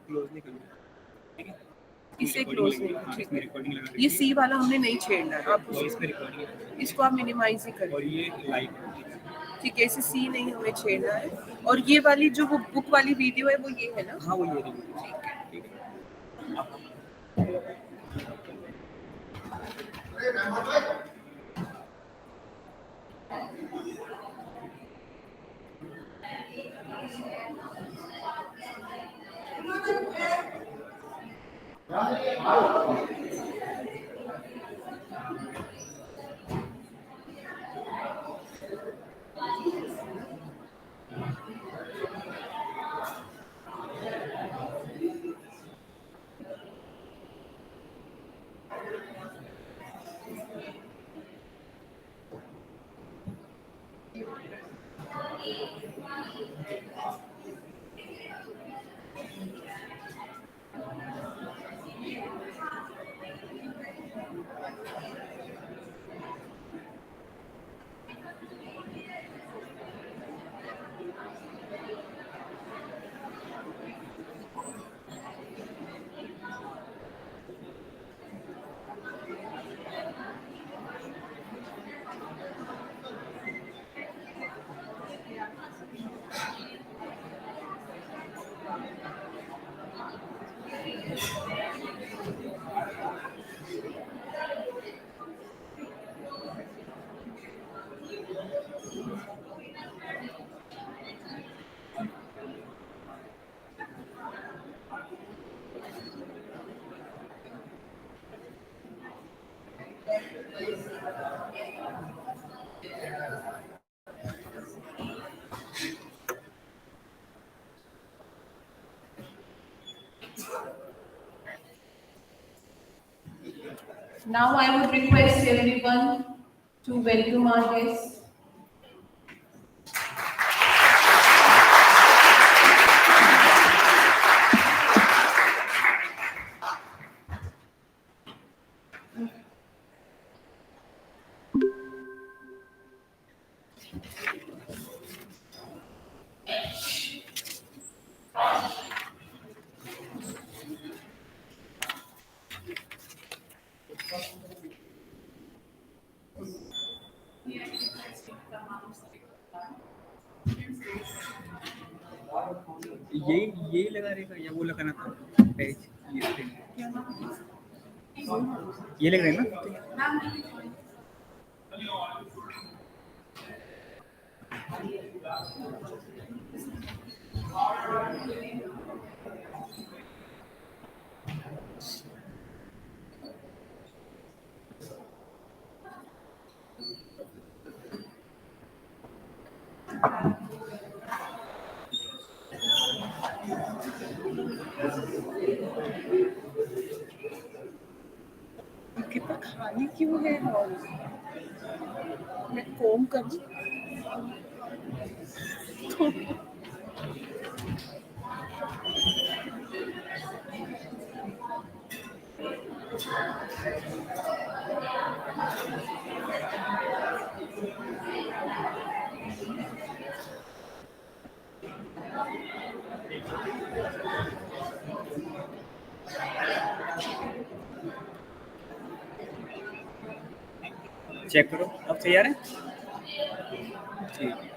Close नहीं करना, ठीक है? इसे क्लोज नहीं, ठीक इसमें है। रिकॉर्डिंग लगा ये सी वाला हमने नहीं छेड़ना है, आप और इस पे रिकॉर्डिंग इसको आप मिनिमाइज ही और करें, ये लाइव, ठीक है। इसे सी नहीं हमें छेड़ना है। और ये वाली जो वो बुक वाली वीडियो है वो ये है ना? हाँ वो ये रही, ठीक है। ठीक है। Now I would request everyone to welcome our guests. यही लगा रहेगा या वो लगाना था पेज, ये लग रहा है ना? कितना खाली क्यों है हॉल? मैं कोम करूं? चेक करो, अब तैयार है? ठीक है।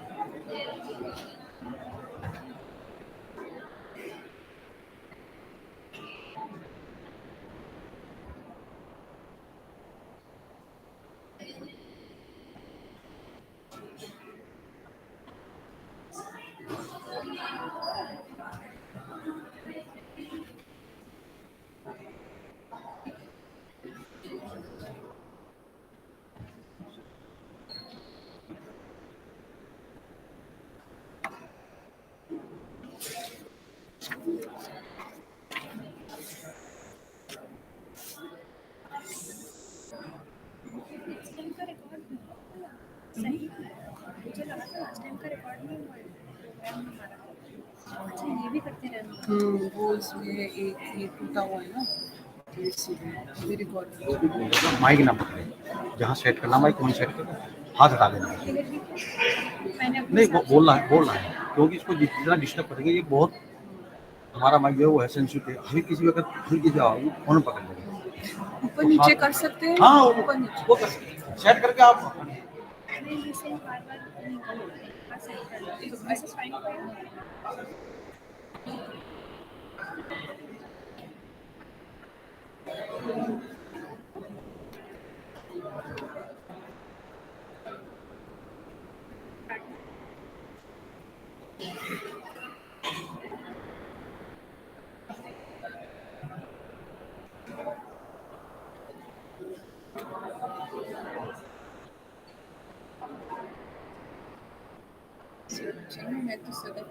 वो इसमें एक ये टूटा हुआ है ना, तो इसीलिए मेरे को वो भी बोल रहा था माइक ना पकड़े, जहाँ सेट करना माइक वहीं सेट करो, हाथ हटा देना। नहीं वो बोलना है क्योंकि इसको जितना डिस्टर्ब करेंगे ये बहुत, हमारा माइक जो है वो है सेंसिटिव, हर किसी वक्त हर किसी आवाज फोन पकड़ लेगा। ऊपर नीचे कर सकते हैं। हाँ ऊपर नीचे वो कर सकते हैं, सेट करके आप मैं तो सदा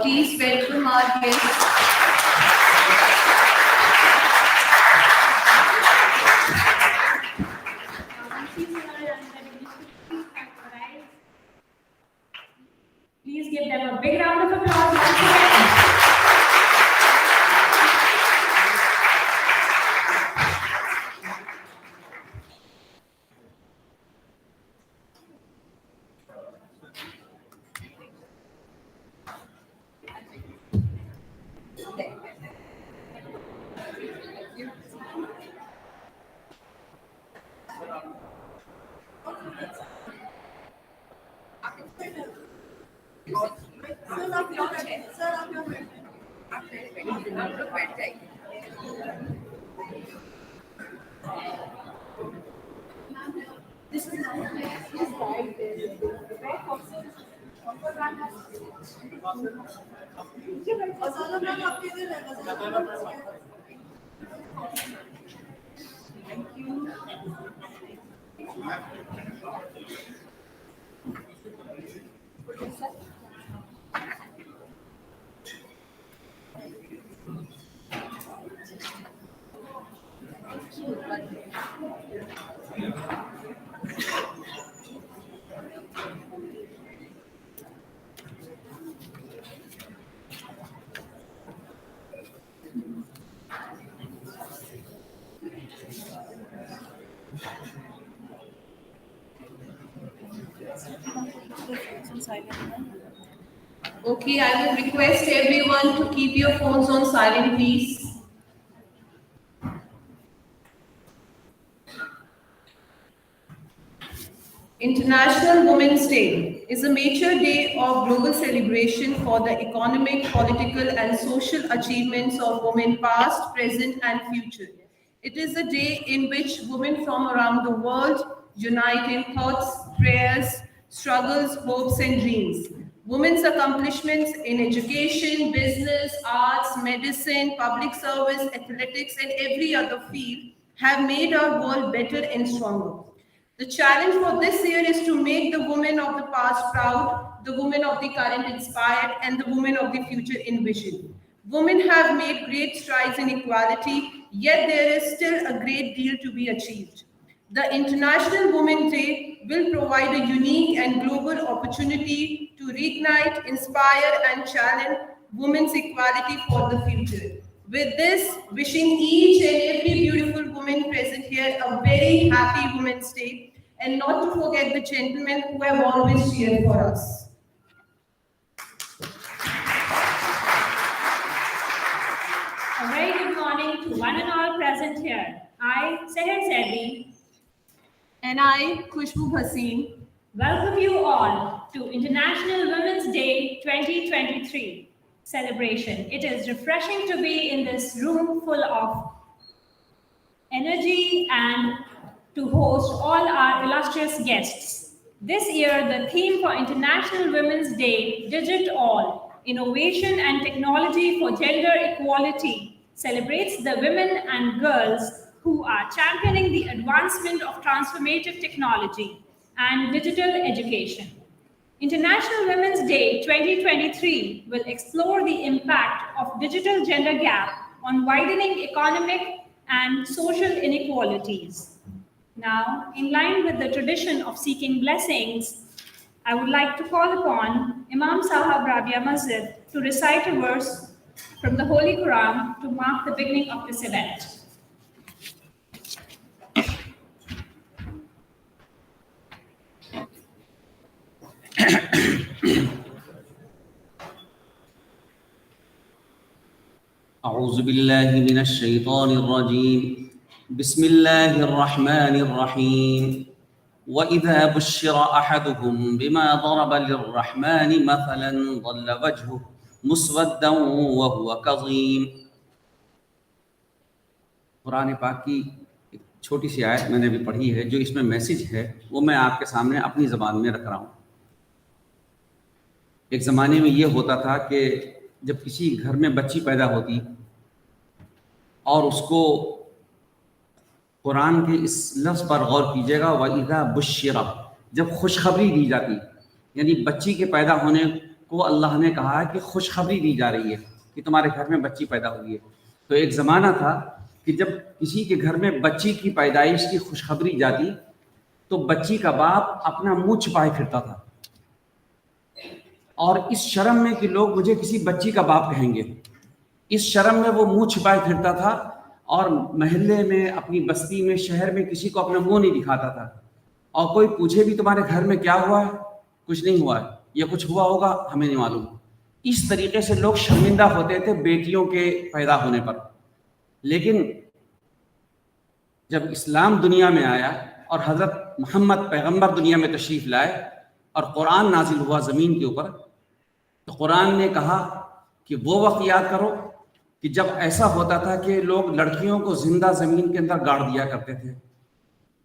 Please welcome our guest. Please give them a big round of applause once again. Okay, I will request everyone to keep your phones on silent, please. International Women's Day is a major day of global celebration for the economic, political, and social achievements of women past, present, and future. It is a day in which women from around the world unite in thoughts, prayers, struggles, hopes, and dreams. Women's accomplishments in education, business, arts, medicine, public service, athletics, and every other field have made our world better and stronger. The challenge for this year is to make the women of the past proud, the women of the current inspired, and the women of the future envisioned. Women have made great strides in equality, yet there is still a great deal to be achieved. The International Women's Day will provide a unique and global opportunity to reignite, inspire, and challenge women's equality for the future. With this, wishing each and every beautiful woman present here a very happy Women's Day, and not to forget the gentlemen who have always cheered for us. A very good morning to one and all present here. I, Seher Zaidi, And I, Khushbu Bhasin, welcome you all to International Women's Day 2023 celebration. It is refreshing to be in this room full of energy and to host all our illustrious guests. This year, the theme for International Women's Day, Digit All, Innovation and Technology for Gender Equality, celebrates the women and girls who are championing the advancement of transformative technology and digital education. International Women's Day 2023 will explore the impact of digital gender gap on widening economic and social inequalities. Now, in line with the tradition of seeking blessings, I would like to call upon Imam Sahab Rabia Masjid to recite a verse from the Holy Quran to mark the beginning of this event. أعوذ بالله من الشيطان الرجيم بسم الله الرحمن الرحيم وإذا بشر أحدهم بما ضرب للرحمن مثلا ظل وجهه مسودا وهو كظيم। Quran पाक की एक छोटी सी आयत मैंने अभी पढ़ी है, जो इसमें मैसेज है वो मैं आपके सामने अपनी ज़बान में रख रहा हूँ। एक ज़माने में ये होता था कि जब किसी घर में बच्ची पैदा होती और उसको कुरान के इस लफ्ज़ पर गौर कीजिएगा, वइज़ा बुश्शिरा, जब खुशखबरी दी जाती, यानी बच्ची के पैदा होने को अल्लाह ने कहा है कि खुशखबरी दी जा रही है कि तुम्हारे घर में बच्ची पैदा हुई है। तो एक ज़माना था कि जब किसी के घर में बच्ची की पैदाइश की खुशखबरी जाती तो बच्ची का बाप अपना मुँह छिपाए फिरता था, और इस शर्म में कि लोग मुझे किसी बच्ची का बाप कहेंगे, इस शर्म में वो मुंह छिपाए फिरता था और महल्ले में, अपनी बस्ती में, शहर में किसी को अपना मुंह नहीं दिखाता था। और कोई पूछे भी तुम्हारे घर में क्या हुआ है, कुछ नहीं हुआ है, या कुछ हुआ होगा हमें नहीं मालूम। इस तरीके से लोग शर्मिंदा होते थे बेटियों के पैदा होने पर। लेकिन जब इस्लाम दुनिया में आया और हज़रत मोहम्मद पैगंबर दुनिया में तशरीफ़ लाए और कुरान नाजिल हुआ ज़मीन के ऊपर, तो कुरान ने कहा कि वो वक्त याद करो कि जब ऐसा होता था कि लोग लड़कियों को जिंदा ज़मीन के अंदर गाड़ दिया करते थे,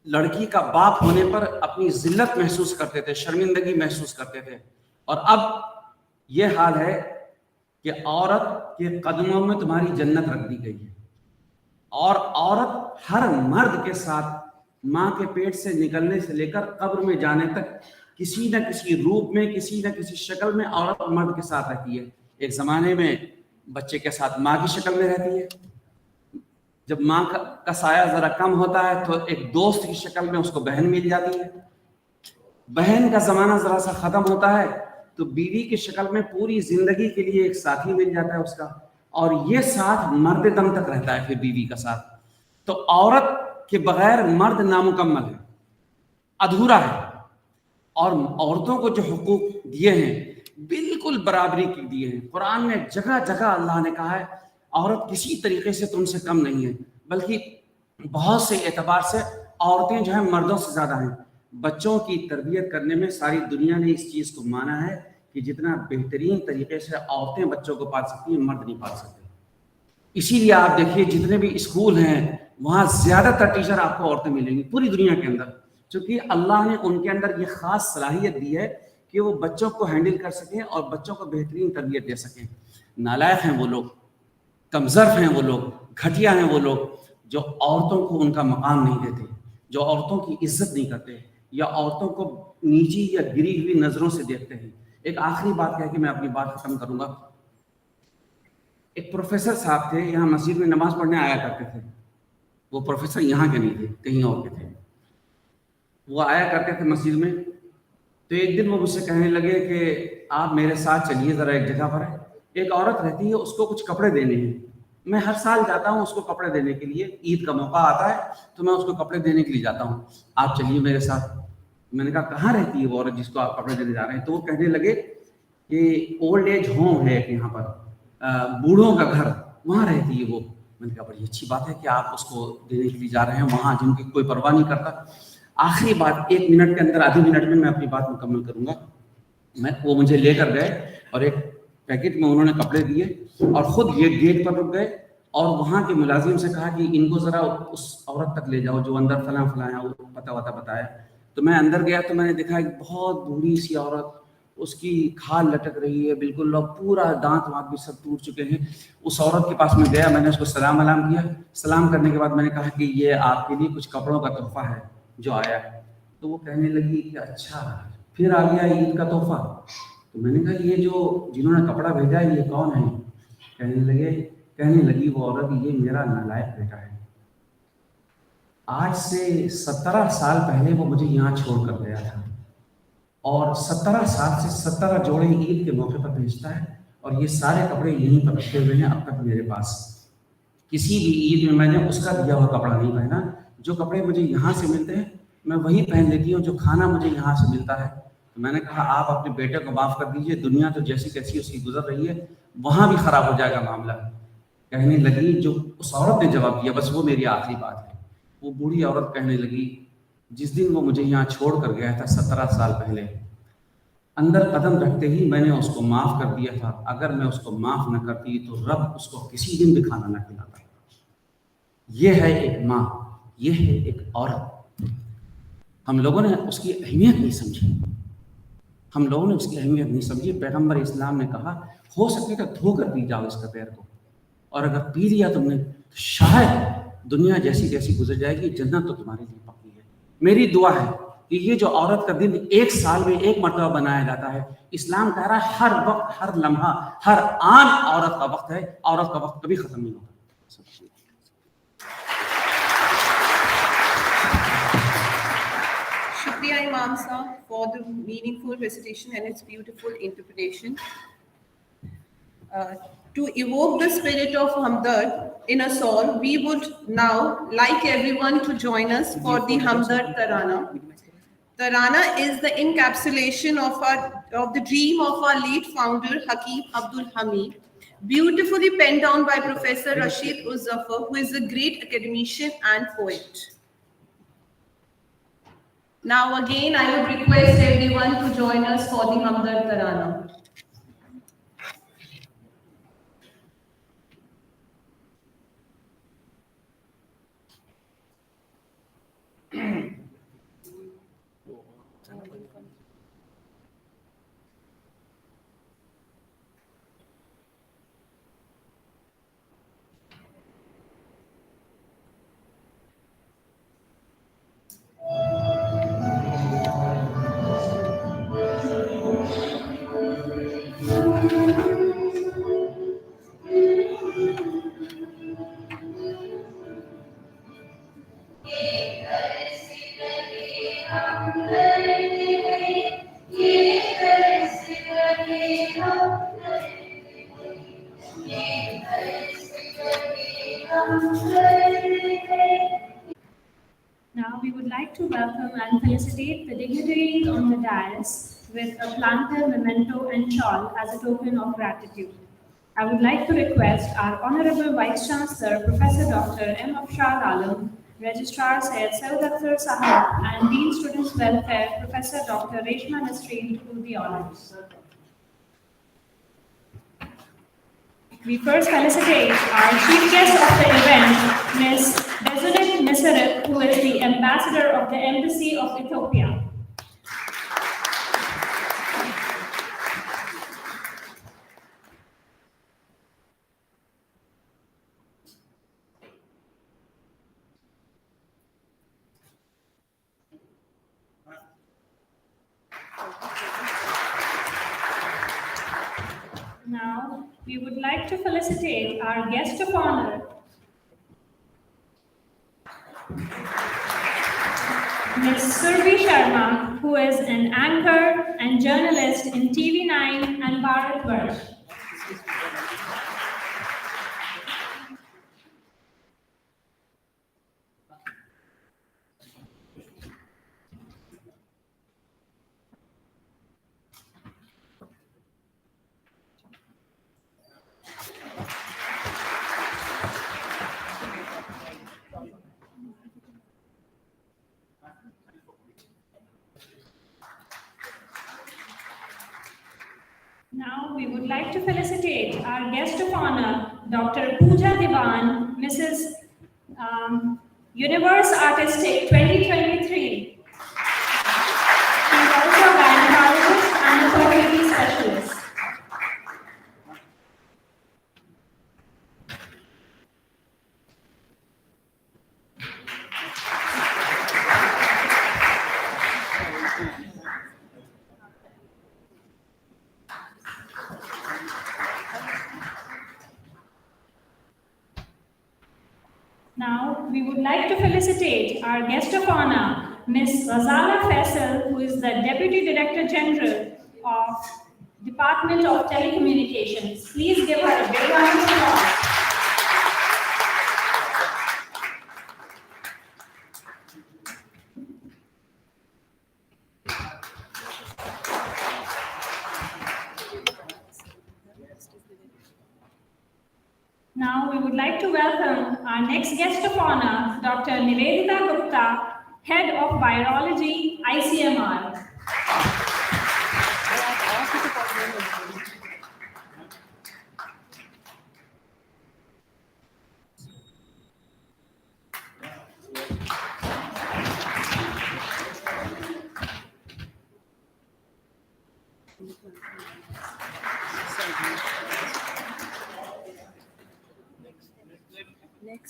लड़की का बाप होने पर अपनी जिल्लत महसूस करते थे, शर्मिंदगी महसूस करते थे। और अब ये हाल है कि औरत के कदमों में तुम्हारी जन्नत रख दी गई है, और औरत हर मर्द के साथ माँ के पेट से निकलने से लेकर कब्र में जाने तक किसी न किसी रूप में, किसी न किसी शक्ल में औरत मर्द के साथ रहती है। एक ज़माने में बच्चे के साथ माँ की शक्ल में रहती है, जब माँ का साया ज़रा कम होता है तो एक दोस्त की शक्ल में उसको बहन मिल जाती है, बहन का ज़माना ज़रा सा ख़त्म होता है तो बीवी की शक्ल में पूरी ज़िंदगी के लिए एक साथी मिल जाता है उसका, और ये साथ मर्द दम तक रहता है फिर बीवी का साथ। तो औरत के बगैर मर्द नामुकम्मल है, अधूरा है। और औरतों को जो हुकूक दिए हैं बिल्कुल बराबरी की दिए हैं। कुरान में जगह जगह अल्लाह ने कहा है औरत किसी तरीके से तुमसे कम नहीं है, बल्कि बहुत से एतबार से औरतें जो है मर्दों से ज़्यादा हैं। बच्चों की तरबियत करने में सारी दुनिया ने इस चीज़ को माना है कि जितना बेहतरीन तरीके से औरतें बच्चों को पाल सकती हैं, मर्द नहीं पाल सकते। इसीलिए आप देखिए जितने भी स्कूल हैं वहाँ ज़्यादातर टीचर आपको औरतें मिलेंगी पूरी दुनिया के अंदर, क्योंकि अल्लाह ने उनके अंदर ये ख़ास सलाहियत दी है कि वो बच्चों को हैंडल कर सकें और बच्चों को बेहतरीन तरबियत दे सकें। नालायक हैं वो लोग, कमज़र्फ हैं वो लोग, घटिया हैं वो लोग जो औरतों को उनका मकाम नहीं देते, जो औरतों की इज्जत नहीं करते या औरतों को नीची या गिरी हुई नज़रों से देखते हैं। एक आखिरी बात कह के मैं अपनी बात खत्म करूंगा। एक प्रोफेसर साहब थे, यहाँ मस्जिद में नमाज पढ़ने आया करते थे। वो प्रोफेसर यहाँ के नहीं थे, कहीं और के थे। वो आया करते थे मस्जिद में। तो एक दिन वो मुझसे कहने लगे कि आप मेरे साथ चलिए ज़रा एक जगह पर, एक औरत रहती है उसको कुछ कपड़े देने हैं। मैं हर साल जाता हूँ उसको कपड़े देने के लिए, ईद का मौका आता है तो मैं उसको कपड़े देने के लिए जाता हूँ, आप चलिए मेरे साथ। मैंने कहा कहाँ रहती है वो औरत जिसको आप कपड़े देने जा रहे हैं? तो वो कहने लगे कि ओल्ड एज होम है यहाँ पर, बूढ़ों का घर, वहाँ रहती है वो। मैंने कहा बड़ी अच्छी बात है कि आप उसको देने के लिए जा रहे हैं वहाँ, जिनकी कोई परवाह नहीं करता। आखिरी बात, 1 मिनट के अंदर, आधे मिनट में मैं अपनी बात मुकम्मल करूँगा। वो मुझे लेकर गए और एक पैकेट में उन्होंने कपड़े दिए और ख़ुद ये गेट पर रुक गए और वहाँ के मुलाजिम से कहा कि इनको ज़रा उस औरत तक ले जाओ जो अंदर फलां फलां है, वो पता वता बताया। तो मैं अंदर गया तो मैंने देखा एक बहुत बूढ़ी सी औरत, उसकी खाल लटक रही है बिल्कुल, लोग पूरा दांत वाँत भी सब टूट चुके हैं। उस औरत के पास में गया, मैंने उसको सलाम वलाम किया। सलाम करने के बाद मैंने कहा कि ये आपके लिए कुछ कपड़ों का तोहफा है जो आया है। तो वो कहने लगी कि अच्छा, फिर आ गया ईद का तोहफा। तो मैंने कहा ये जो जिन्होंने कपड़ा भेजा है ये कौन है? कहने लगी वो औरत, ये मेरा नालायक बेटा है। आज से 17 साल पहले वो मुझे यहाँ छोड़ कर गया था और 17 साल से 17 जोड़े ईद के मौके पर भेजता है और ये सारे कपड़े यहीं पर रखे हुए हैं अब तक मेरे पास। किसी भी ईद में मैंने उसका दिया हुआ कपड़ा नहीं पहना। जो कपड़े मुझे यहाँ से मिलते हैं मैं वही पहन लेती हूँ, जो खाना मुझे यहाँ से मिलता है। तो मैंने कहा आप अपने बेटे को माफ़ कर दीजिए, दुनिया तो जैसी कैसी उसकी गुजर रही है, वहाँ भी ख़राब हो जाएगा मामला। कहने लगी, जो उस औरत ने जवाब दिया, बस वो मेरी आखिरी बात है। वो बूढ़ी औरत कहने लगी, जिस दिन वो मुझे यहाँ छोड़ कर गया था 17 साल पहले, अंदर कदम रखते ही मैंने उसको माफ़ कर दिया था। अगर मैं उसको माफ़ न करती तो रब उसको किसी दिन भी खाना न खिलाता। ये है एक माँ, ये है एक औरत। हम लोगों ने उसकी अहमियत नहीं समझी, हम लोगों ने उसकी अहमियत नहीं समझी। पैगंबर इस्लाम ने कहा हो सके तो धो कर पी जाओ इसका पैर को, और अगर पी लिया तुमने तो शायद दुनिया जैसी जैसी गुजर जाएगी, जन्नत तो तुम्हारे लिए पक्की है। मेरी दुआ है कि ये जो औरत का दिन 1 साल में 1 मरतबा बनाया जाता है, इस्लाम कह रहा है हर वक्त, हर लम्हा, हर आन औरत का वक्त है, औरत का वक्त कभी खत्म नहीं होगा। Shukriya Imam Sahab for the meaningful recitation and its beautiful interpretation. To evoke the spirit of Hamdard in us all, we would now like everyone to join us for the Hamdard Tarana. Tarana is the encapsulation of the dream of our late founder Hakim Abdul Hamid, beautifully penned down by Professor Rashid Uzzafar, who is a great academician and poet. Now again, I would request everyone to join us for the Hamdard Tarana. like to welcome and felicitate the dignitaries on the dais with a planter, memento, and shawl as a token of gratitude. I would like to request our Honorable Vice Chancellor, Professor Dr. M. Afshar Alam, Registrar Syed Saud Akhtar Sahab, and Dean Students Welfare, Professor Dr. Reshma Nasreen, to do the honors. We first felicitate our chief guest of the event, Ms. Bezunet Meseret, who is the Ambassador of the Embassy of Ethiopia. Now, we would like to felicitate our guest of honor, Ms. Survi Sharma, who is an anchor and journalist in TV9 and Bharatvarsh. Now, we would like to felicitate our guest of honor, Dr. Pooja Diwan, Mrs. Universe Artistic 2023. She is also a gynecologist and a fertility specialist. Now, we would like to felicitate our guest of honor, Ms. Ghazala Faisal, who is the Deputy Director General of Department of Telecommunications. Please give her a big round of applause. Now, we would like to welcome our next guest of honor, Dr. Nivedita Gupta, Head of Virology, ICMR.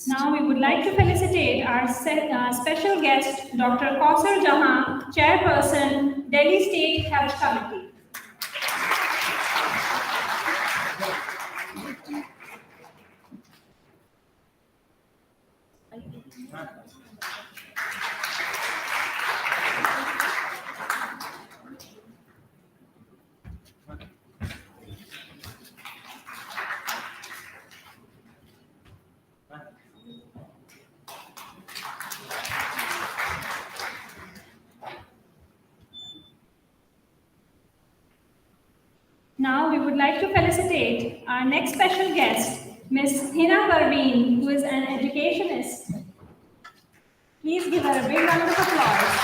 Now we would like to felicitate our special guest, Dr. Kausar Jahan, Chairperson, Delhi State Health Committee. Now we would like to felicitate our next special guest, Ms. Hina Parveen, who is an educationist. Please give her a big round of applause.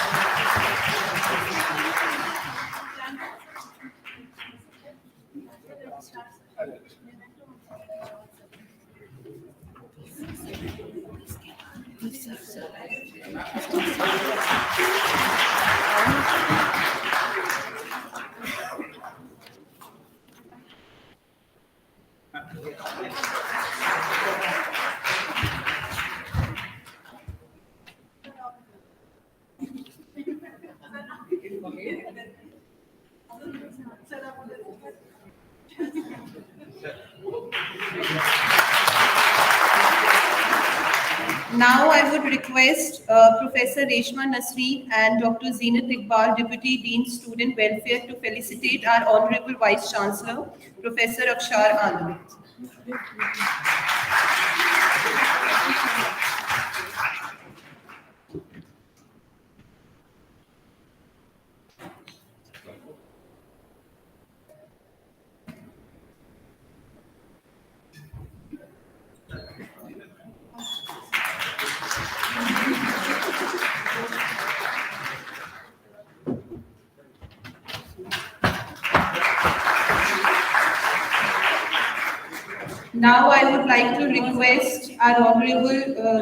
Now I would request Professor Reshma Nasreen and Dr. Zeenat Iqbal, Deputy Dean Student Welfare, to felicitate our Honorable Vice Chancellor, Professor Afshar Alam. Now I would like to request our Honorable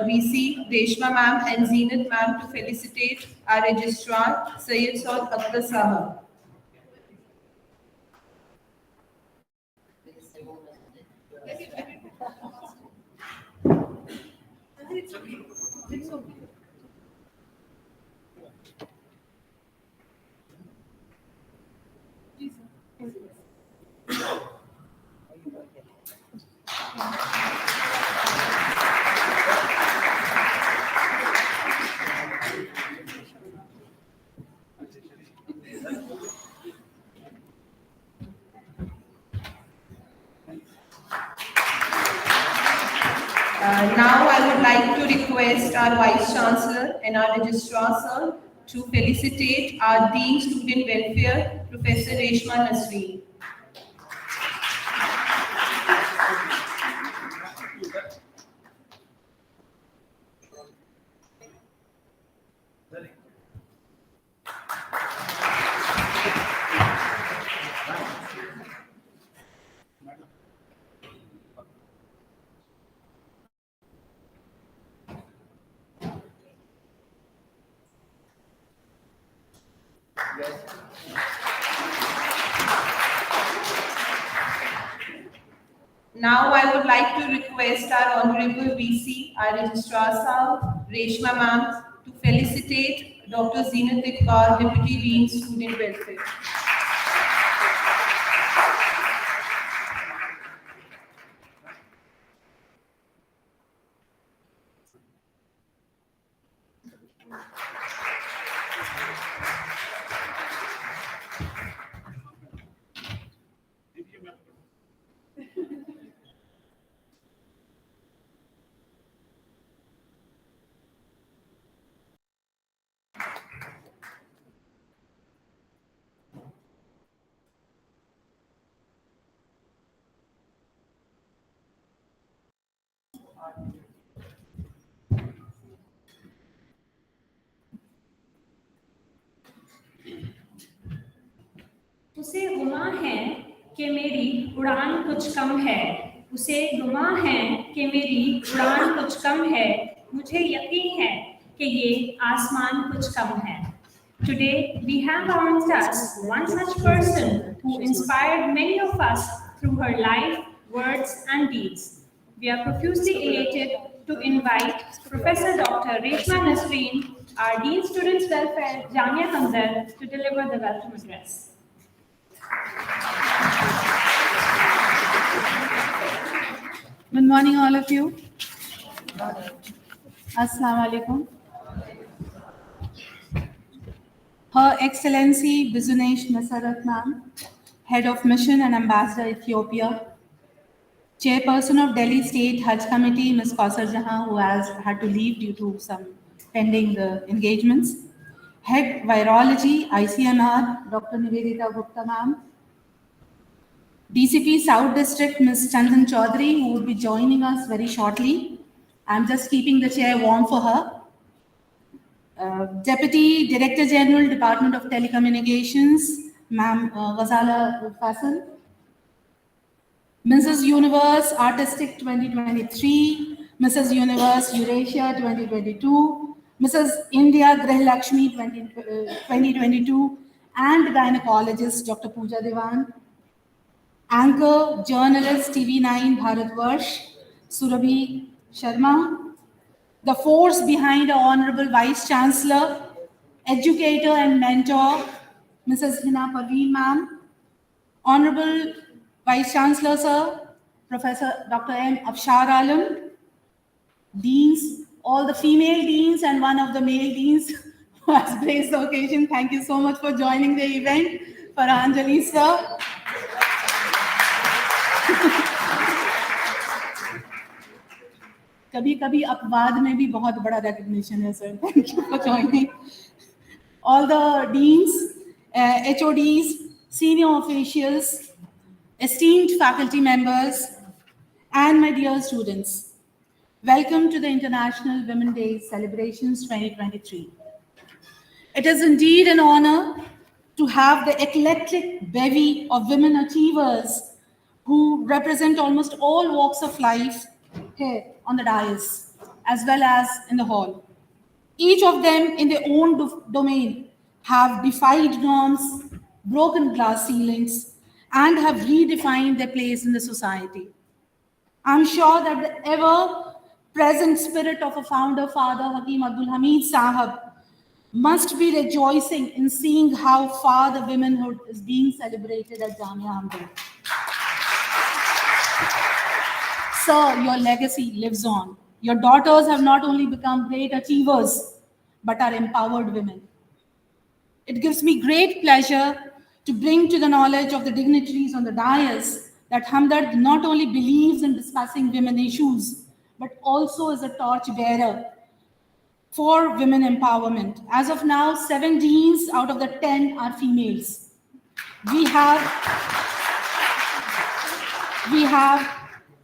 VC Reshma Ma'am and Zeenat Ma'am to felicitate our Registrar Syed Saud Akhtar Sahab. Now I would like to request our Vice Chancellor and our Registrar Sir to felicitate our Dean Student Welfare, Professor Reshma Nasreen. Now I would like to request our Honorable VC, our Registrar Sahab, Reshma Ma'am, to felicitate Dr. Zeenat Iqbal, Deputy Dean Student Welfare. उसे गुमा है कि मेरी उड़ान कुछ कम है, उसे गुमा है कि मेरी उड़ान कुछ कम है, मुझे यकीन है कि ये आसमान कुछ कम है. Today we have amongst us one such person who inspired many of us through her life, words and deeds. We are profusely elated to invite Professor Dr. Reshma Nasreen, our Dean Students Welfare, Jamia Hamdard, to deliver the welcome address. Good morning, all of you. Assalamu alaikum. Her Excellency Bizunesh Nasarat Ma'am, Head of Mission and Ambassador Ethiopia, Chairperson of Delhi State Hajj Committee, Ms. Kausar Jahan, who has had to leave due to some pending engagements, Head Virology, ICMR, Dr. Nivedita Gupta Ma'am, DCP South District, Ms. Chandan Chaudhary, who will be joining us very shortly. I'm just keeping the chair warm for her. Deputy Director General, Department of Telecommunications, Ma'am Ghazala Faisal. Mrs. Universe Artistic 2023, Mrs. Universe Eurasia 2022, Mrs. India Grihalakshmi 2022, and gynecologist Dr. Pooja Devan. Anchor, journalist TV9 Bharatvarsh, Surabhi Sharma. The force behind our Honorable Vice Chancellor, educator and mentor, Mrs. Hina Parveen Ma'am. Honorable Vice Chancellor Sir, Professor Dr. M. Afshar Alam. Deans, all the female deans and one of the male deans who has graced the occasion. Thank you so much for joining the event. Farhanjali sir. कभी-कभी अपवाद में भी बहुत बड़ा recognition है sir. Thank you for joining. All the deans, HODs, senior officials, esteemed faculty members, and my dear students, welcome to the International Women's Day Celebrations 2023. It is indeed an honor to have the eclectic bevy of women achievers who represent almost all walks of life here on the dais, as well as in the hall. Each of them in their own domain have defied norms, broken glass ceilings, and have redefined their place in the society. I'm sure that the ever-present spirit of a founder, Father Hakim Abdul Hamid Sahab, must be rejoicing in seeing how far the womanhood is being celebrated at Jamia Hamdard. Sir, your legacy lives on. Your daughters have not only become great achievers, but are empowered women. It gives me great pleasure to bring to the knowledge of the dignitaries on the dais that Hamdard not only believes in discussing women issues, but also is a torch-bearer for women empowerment. As of now, 7 deans out of the 10 are females. We have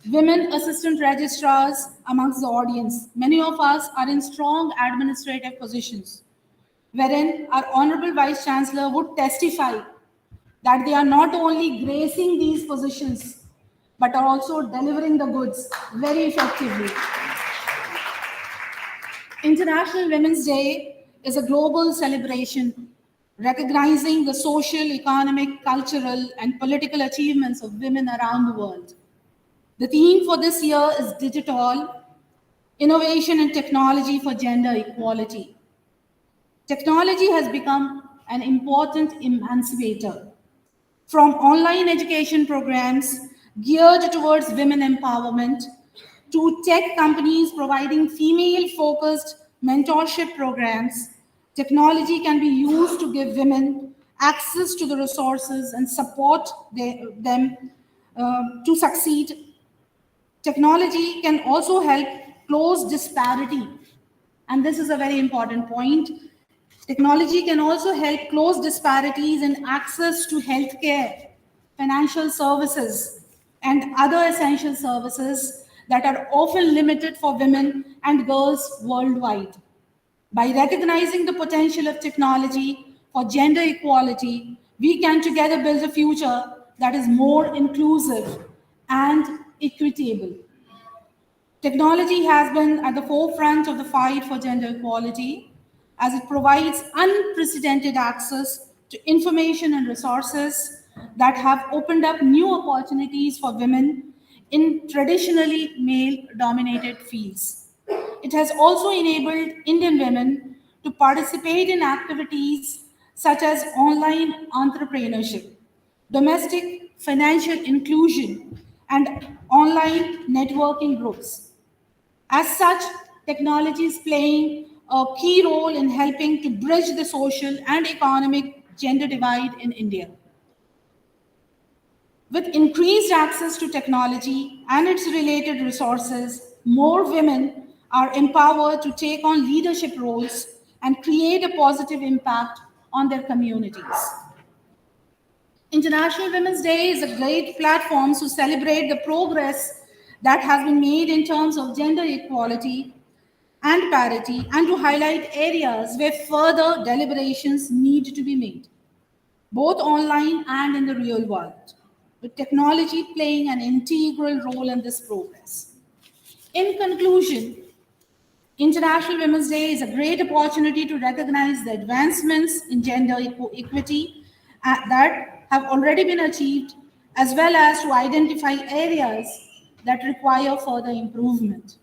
women assistant registrars amongst the audience. Many of us are in strong administrative positions, wherein our Honorable Vice Chancellor would testify that they are not only gracing these positions, but are also delivering the goods very effectively. International Women's Day is a global celebration recognizing the social, economic, cultural, and political achievements of women around the world. The theme for this year is Digital, Innovation and Technology for Gender Equality. Technology has become an important emancipator. From online education programs geared towards women empowerment to tech companies providing female-focused mentorship programs, technology can be used to give women access to the resources and support them to succeed. Technology can also help close disparity, and this is a very important point. Technology can also help close disparities in access to healthcare, financial services, and other essential services that are often limited for women and girls worldwide. By recognizing the potential of technology for gender equality, we can together build a future that is more inclusive and equitable. Technology has been at the forefront of the fight for gender equality, as it provides unprecedented access to information and resources that have opened up new opportunities for women in traditionally male-dominated fields. It has also enabled Indian women to participate in activities such as online entrepreneurship, domestic financial inclusion, and online networking groups. As such, technology is playing a key role in helping to bridge the social and economic gender divide in India. With increased access to technology and its related resources, more women are empowered to take on leadership roles and create a positive impact on their communities. International Women's Day is a great platform to celebrate the progress that has been made in terms of gender equality and parity, and to highlight areas where further deliberations need to be made, both online and in the real world, with technology playing an integral role in this progress. In conclusion, International Women's Day is a great opportunity to recognize the advancements in gender equity that have already been achieved, as well as to identify areas that require further improvement.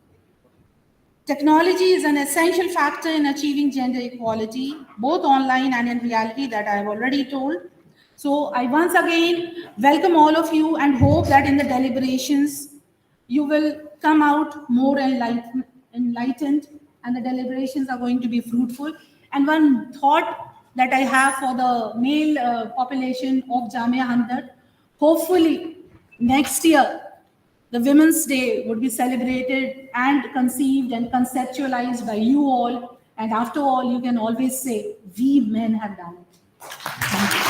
Technology is an essential factor in achieving gender equality, both online and in reality, that I have already told. So I once again welcome all of you and hope that in the deliberations, you will come out more enlightened and the deliberations are going to be fruitful. And one thought that I have for the male population of Jamia Hamdard, hopefully next year, the Women's Day would be celebrated and conceived and conceptualized by you all. And after all, you can always say, we men have done it. Thank you.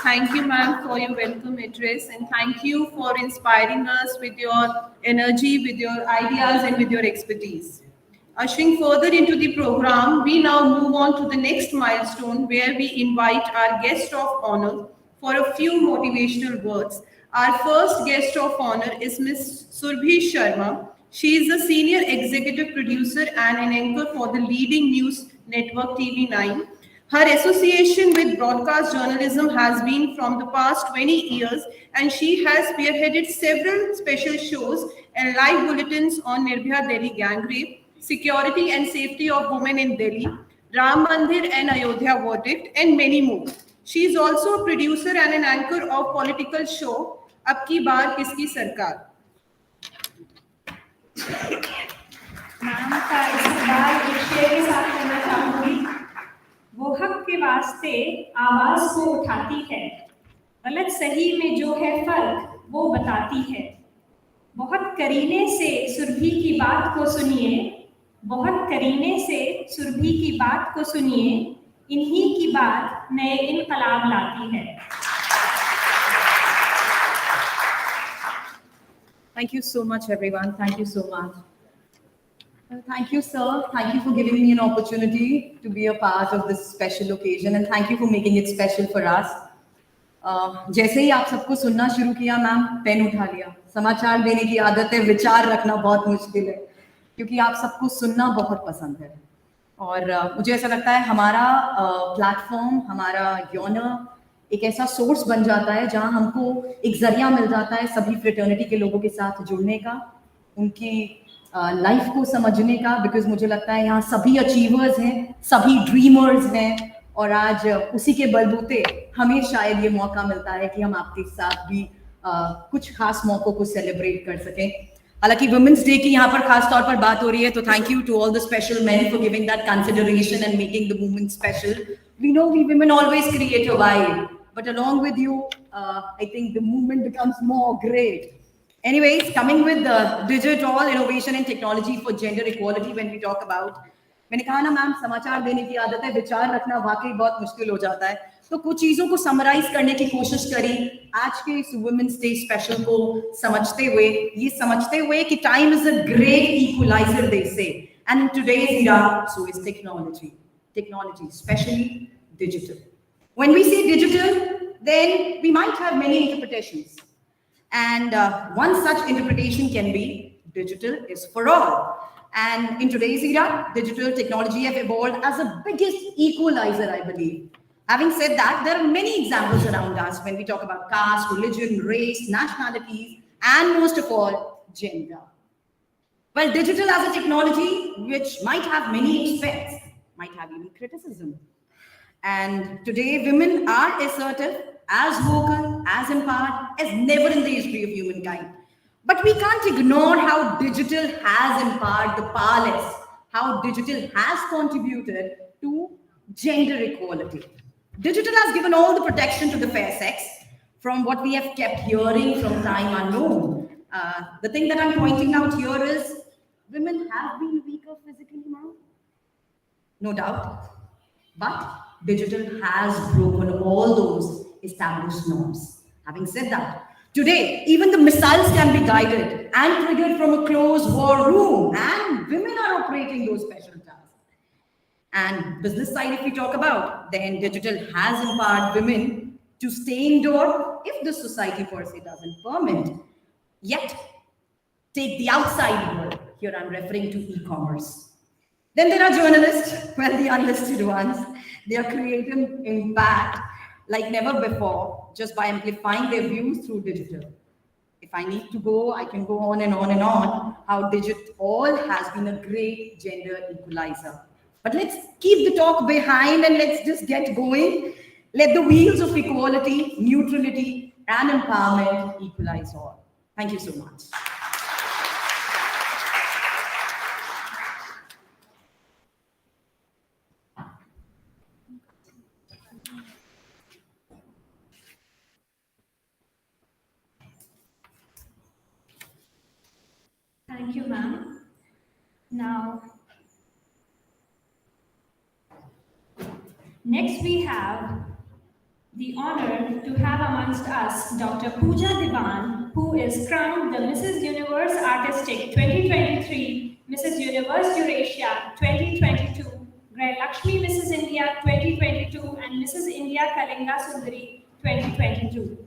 Thank you, ma'am, for your welcome address, and thank you for inspiring us with your energy, with your ideas, and with your expertise. Ushering further into the program, we now move on to the next milestone where we invite our guest of honor for a few motivational words. Our first guest of honor is Ms. Surbhi Sharma. She is a senior executive producer and an anchor for the leading news network TV9. Her association with broadcast journalism has been from the past 20 years, and she has spearheaded several special shows and live bulletins on Nirbhaya Delhi gang rape, security and safety of women in Delhi, Ram Mandir and Ayodhya verdict, and many more. She is also a producer and an anchor of political show Ab Ki Baar Kiski Sarkar. Ma'am का इस्तेमाल एक शेर के साथ करना चाहूंगी। वो हक के वास्ते आवाज को उठाती है, गलत सही में जो है फर्क वो बताती है। बहुत करीने से सुरभि की बात को सुनिए, बहुत करीने से सुरभि की बात को सुनिए, इन्हीं की बात नए इनकलाब लाती है। Thank you so much, everyone. Thank you so much. Thank you, sir. Thank you for giving me an opportunity to be a part of this special occasion, and thank you for making it special for us. जैसे ही आप सबको सुनना शुरू किया, ma'am pen उठा लिया। समाचार देने की आदत है, विचार रखना बहुत मुश्किल है, क्योंकि आप सबको सुनना बहुत पसंद है। और मुझे ऐसा लगता है हमारा प्लेटफॉर्म, हमारा यौना एक ऐसा सोर्स बन जाता है जहां हमको एक जरिया मिल जाता है सभी फ्रेटर्निटी के लोगों के साथ जुड़ने का, उनकी लाइफ को समझने का, बिकॉज मुझे लगता है यहाँ सभी अचीवर्स हैं, सभी ड्रीमर्स हैं, और आज उसी के बलबूते हमें शायद ये मौका मिलता है कि हम आपके साथ भी कुछ खास मौकों को सेलिब्रेट कर सकें। हालांकि वुमेन्स डे की यहाँ पर खास तौर पर बात हो रही है, तो thank you to all the special men for giving that consideration and making the movement special. We know we women always create a vibe, but along with you, I think the movement becomes more great. Anyways, coming with the digital innovation and technology for gender equality, when we talk about, मैंने कहा ना ma'am समाचार देने की आदत है, विचार रखना वाकई बहुत मुश्किल हो जाता है, तो कुछ चीजों को समराइज करने की कोशिश करी आज के इस वुमेन्स डे स्पेशल को समझते हुए, ये समझते हुए कि time is a great equaliser they say, and in today's era so is technology especially digital. When we say digital, then we might have many interpretations. And one such interpretation can be digital is for all. And in today's era, digital technology have evolved as the biggest equalizer, I believe. Having said that, there are many examples around us when we talk about caste, religion, race, nationalities, and most of all, gender. Well, digital as a technology, which might have many aspects, might have even criticism. And today, women are assertive, as vocal, as empowered as never in the history of humankind. But we can't ignore how digital has empowered the powerless, how digital has contributed to gender equality. Digital has given all the protection to the fair sex from what we have kept hearing from time unknown. The thing that I'm pointing out here is women have been weaker physically now, no doubt, but digital has broken all those established norms. Having said that, today, even the missiles can be guided and triggered from a closed war room, and women are operating those special tasks. And business side, if we talk about, then digital has empowered women to stay indoor if the society per se doesn't permit. Yet, take the outside world. Here I'm referring to e-commerce. Then there are journalists, well, the unlisted ones. They are creating impact like never before, just by amplifying their views through digital. If I need to go, I can go on and on and on, how digital has been a great gender equalizer. But let's keep the talk behind and let's just get going. Let the wheels of equality, neutrality, and empowerment equalize all. Thank you so much. Thank you, ma'am. Now, next we have the honor to have amongst us Dr. Pooja Diwan, who is crowned the Mrs. Universe Artistic 2023 Mrs. Universe Eurasia 2022, Grail Lakshmi Mrs. India 2022, and Mrs. India Kalinga Sundari 2022.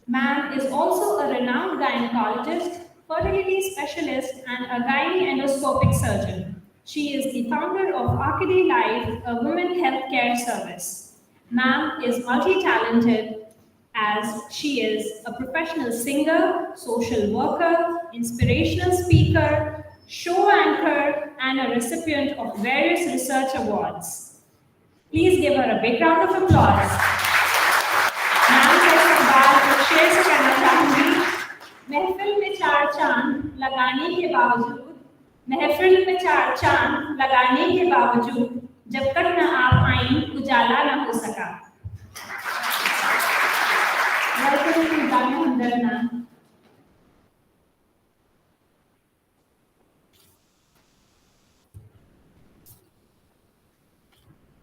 Ma'am is also a renowned gynecologist, fertility specialist, and a gynae endoscopic surgeon. She is the founder of Arcady Life, a women healthcare service. Ma'am is multi-talented as she is a professional singer, social worker, inspirational speaker, show anchor, and a recipient of various research awards. Please give her a big round of applause. Ma'am का सवाल एक शेर से करना चाहूंगी। महफिल में चार चांद लगाने के बावजूद, महफिल में चार चांद लगाने के बावजूद, जब तक न आप आईं उजाला न हो सका। Welcome to Dana Hundarna.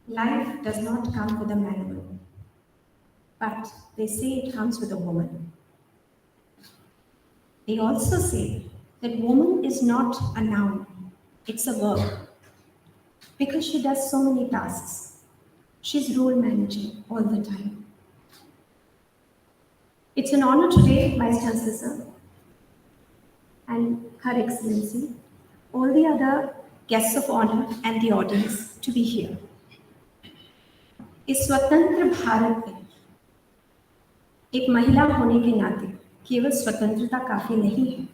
Life does not come with a manual, but they say it comes with a woman. They also say that woman is not a noun, it's a verb, because she does so many tasks. She's role managing all the time. It's an honor today, Vice Chancellor Sir, and Her Excellency, all the other guests of honor and the audience to be here. इस स्वतंत्र भारत में एक महिला होने के नाते केवल स्वतंत्रता काफी नहीं है,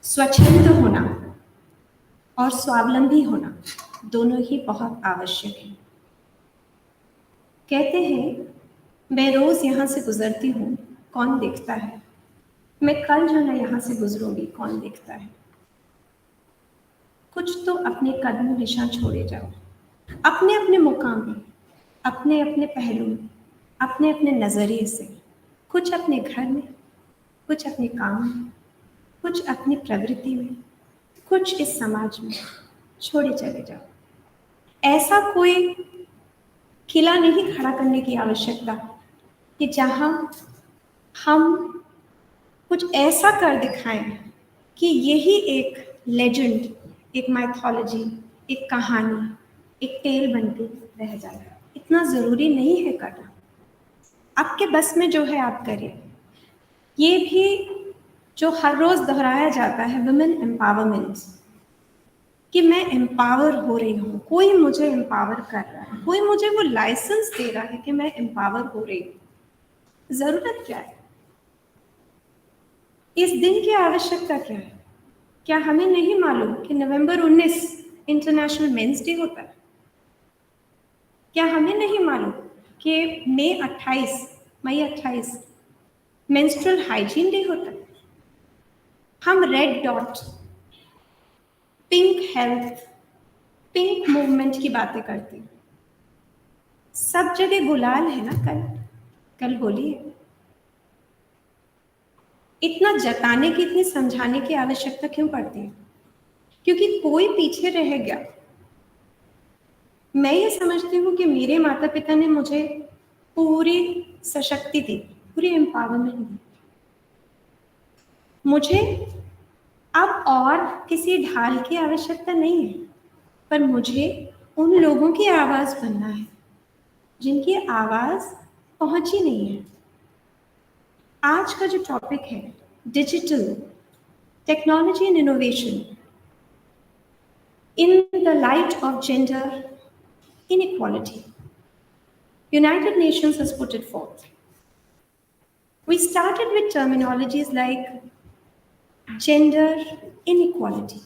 स्वच्छंद होना और स्वावलंबी होना दोनों ही बहुत आवश्यक है। कहते हैं, मैं रोज यहाँ से गुजरती हूँ, कौन देखता है? मैं कल जो मैं यहाँ से गुजरूंगी, कौन देखता है? कुछ तो अपने कदम निशान छोड़े जाओ, अपने अपने मुकाम में, अपने अपने पहलू में, अपने अपने नजरिए से, कुछ अपने घर में, कुछ अपने काम में, कुछ अपनी प्रवृत्ति में, कुछ इस समाज में छोड़े चले जाओ। ऐसा कोई किला नहीं खड़ा करने की आवश्यकता कि जहां हम कुछ ऐसा कर दिखाएं कि यही एक लेजेंड, एक माइथोलॉजी, एक कहानी, एक टेल बनके रह जाए। इतना जरूरी नहीं है करना, आपके बस में जो है आप करिए। ये भी जो हर रोज दोहराया जाता है, वुमेन एम्पावरमेंट, कि मैं एम्पावर हो रही हूँ, कोई मुझे एम्पावर कर रहा है, कोई मुझे वो लाइसेंस दे रहा है कि मैं एम्पावर हो रही हूँ। जरूरत क्या है? इस दिन की आवश्यकता क्या है? क्या हमें नहीं मालूम कि नवंबर 19 इंटरनेशनल मेंस डे होता है? क्या हमें नहीं मालूम कि मई 28 मेंस्ट्रुअल हाइजीन डे होता है? हम red dot, pink health, pink movement की बातें करते हैं। सब जगह गुलाल है ना, कल होली है। इतना जताने की, इतनी समझाने की आवश्यकता क्यों पड़ती है? क्योंकि कोई पीछे रह गया। मैं ये समझती हूँ कि मेरे माता पिता ने मुझे पूरी सशक्ति दी, पूरी एम्पावरमेंट दी। मुझे अब और किसी ढाल की आवश्यकता नहीं है, पर मुझे उन लोगों की आवाज बनना है जिनकी आवाज पहुंची नहीं है। आज का जो टॉपिक है, digital technology and innovation in the light of gender inequality. United Nations has put it forth. We started with terminologies like gender inequality.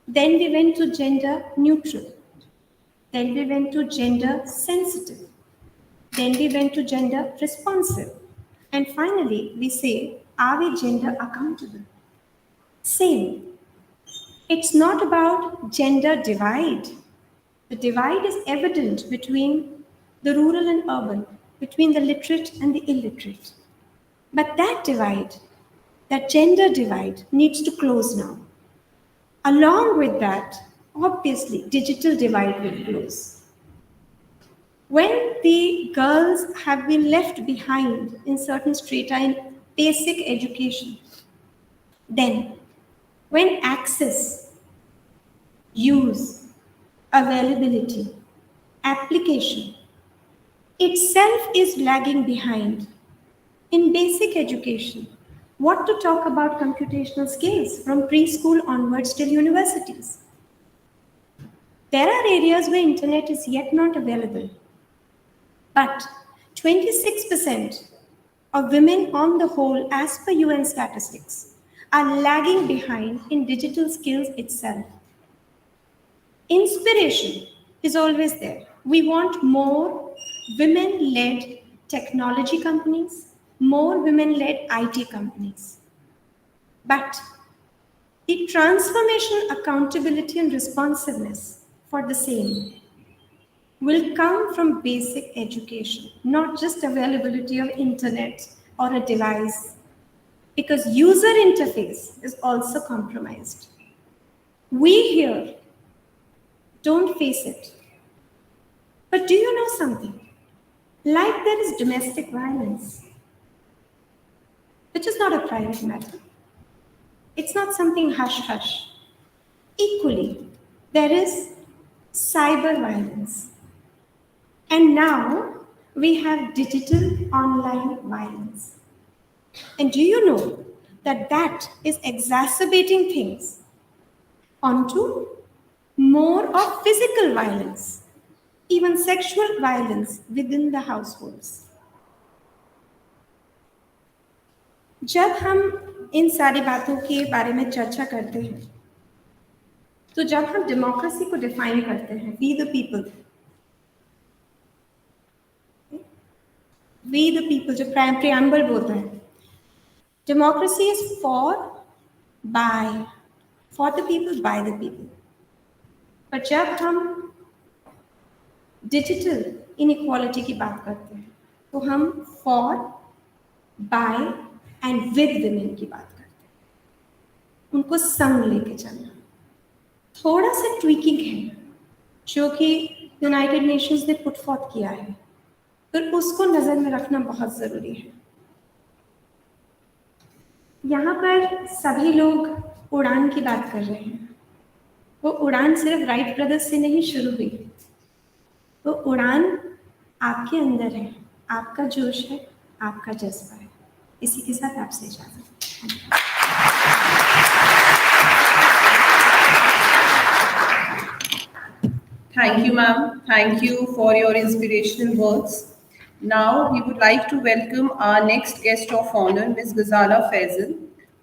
Then we went to gender neutral. Then we went to gender sensitive. Then we went to gender responsive. And finally, we say, are we gender accountable? Same. It's not about gender divide. The divide is evident between the rural and urban, between the literate and the illiterate. But that divide, that gender divide, needs to close now. Along with that, obviously, digital divide will close. When the girls have been left behind in certain strata in basic education, then when access use, availability, application itself is lagging behind. In basic education, what to talk about computational skills from preschool onwards till universities? There are areas where internet is yet not available, but 26% of women on the whole, as per UN statistics, are lagging behind in digital skills itself. Inspiration is always there. We want more women-led technology companies, more women-led IT companies. But the transformation, accountability, and responsiveness for the same will come from basic education, not just availability of internet or a device, because user interface is also compromised. We here don't face it. But do you know something? Like there is domestic violence, which is not a private matter. It's not something hush-hush. Equally, there is cyber violence. And now we have digital online violence. And do you know that that is exacerbating things onto more of physical violence, even sexual violence within the households? जब हम इन सारी बातों के बारे में चर्चा करते हैं, तो जब हम डेमोक्रेसी को डिफाइन करते हैं, वी द पीपल जो प्रियम्बल बोलता है, democracy is for the people, by the people. पर जब हम डिजिटल इनइक्वालिटी की बात करते हैं, तो हम for, by and with women की बात करते हैं. उनको संग लेके चलना. थोड़ा सा ट्वीकिंग है जो कि यूनाइटेड नेशंस ने पुट फॉर्थ किया है, पर उसको नजर में रखना बहुत जरूरी है. यहाँ पर सभी लोग उड़ान की बात कर रहे हैं. वो उड़ान सिर्फ राइट ब्रदर्स से नहीं शुरू हुई. वो उड़ान आपके अंदर है, आपका जोश है, आपका जज्बा है. इसी के साथ आपसे इजाजत. Thank you, ma'am. Thank you for your inspirational words. Now, we would like to welcome our next guest of honor, Ms. Ghazala Faisal,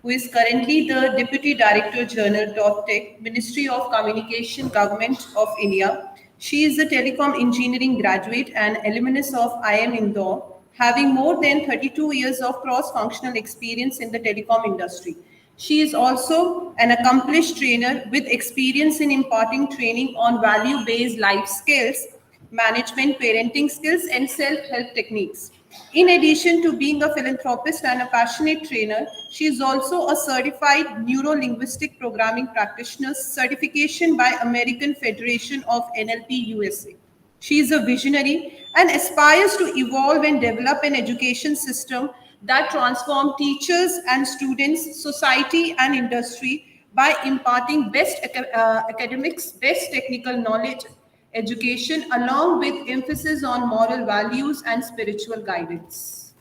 who is currently the Deputy Director General Tech, Ministry of Communication, Government of India. She is a telecom engineering graduate and alumnus of IIM Indore, having more than 32 years of cross-functional experience in the telecom industry. She is also an accomplished trainer with experience in imparting training on value-based life skills, management, parenting skills, and self-help techniques. In addition to being a philanthropist and a passionate trainer, she is also a certified neuro-linguistic programming practitioner certification by American Federation of NLP USA. She is a visionary and aspires to evolve and develop an education system that transforms teachers and students, society and industry by imparting best academics, best technical knowledge, education, along with emphasis on moral values and spiritual guidance.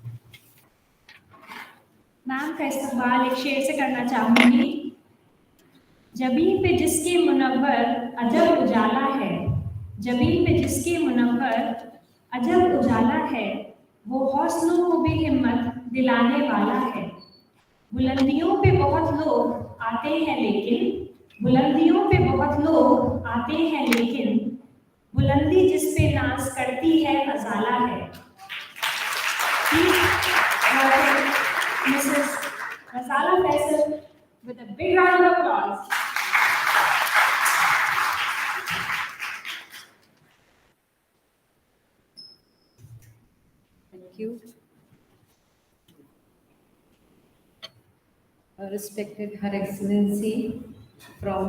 Ma'am का इस्तकबाल एक शेर से करना चाहूंगी. जबीन पे जिसके मुनव्वर अजब उजाला है, जबीन पे जिसके मुनव्वर अजब उजाला है, वो हौसलों को भी हिम्मत दिलाने वाला है. बुलंदियों पे बहुत लोग आते हैं लेकिन, बुलंदियों पे बहुत लोग आते हैं लेकिन, बुलंदी जिस पे नाज करती है ग़ज़ाला है. Mrs. Ghazala Faisal with a big round of applause. Thank you. Respected Her Excellency from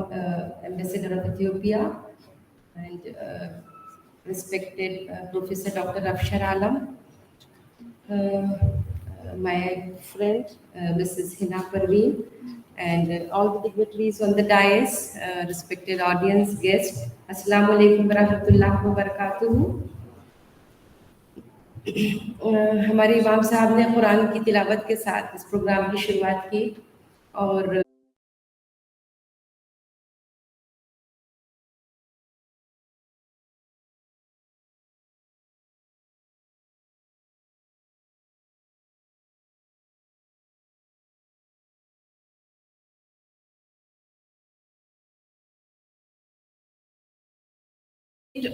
Ambassador of Ethiopia and respected Professor Dr. Afshar Alam, my friend Mrs. Hina Parveen and all the dignitaries on the dais, respected audience, guests. Assalamu alaikum warahmatullahi wabarakatuh. हमारे इमाम साहब ने कुरान की तिलावत के साथ इस programme की शुरुआत की और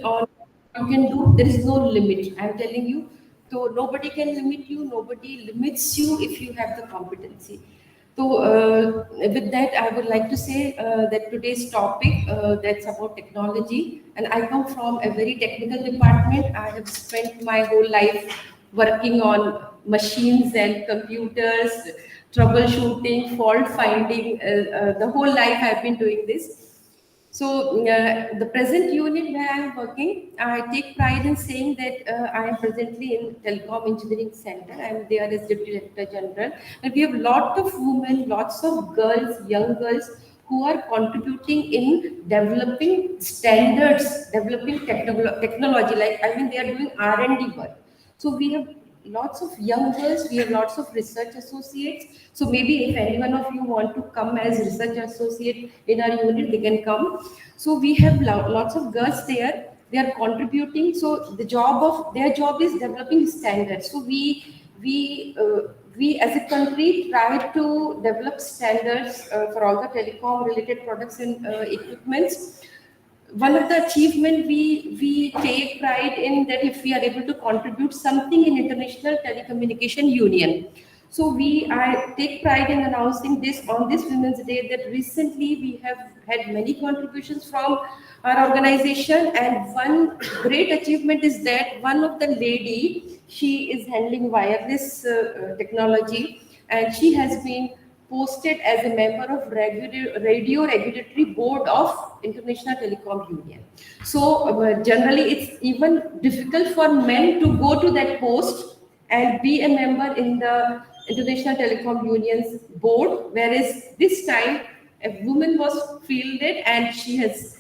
all you can do, there is no limit. I'm telling you, so nobody can limit you, nobody limits you if you have the competency. So with that, I would like to say that today's topic that's about technology, and I come from a very technical department. I have spent my whole life working on machines and computers, troubleshooting, fault finding. The whole life I've been doing this. So the present unit where I am working, I take pride in saying that I am presently in Telecom Engineering Center. I am there as Deputy Director General. And we have lot of women, lots of girls, young girls, who are contributing in developing standards, developing technology. Like, I mean, they are doing R&D work. So we have lots of young girls, we have lots of research associates. So maybe if any one of you want to come as research associate in our unit, they can come. So we have lots of girls there. They are contributing. So their job is developing standards. So we as a country try to develop standards for all the telecom related products and equipments. One of the achievement we take pride in that if we are able to contribute something in International Telecommunication Union. So I take pride in announcing this on this Women's Day that recently we have had many contributions from our organization, and one great achievement is that one of the lady, she is handling wireless technology, and she has been posted as a member of Radio Regulatory Board of International Telecom Union. So generally it's even difficult for men to go to that post and be a member in the International Telecom Union's board, whereas this time a woman was fielded and she has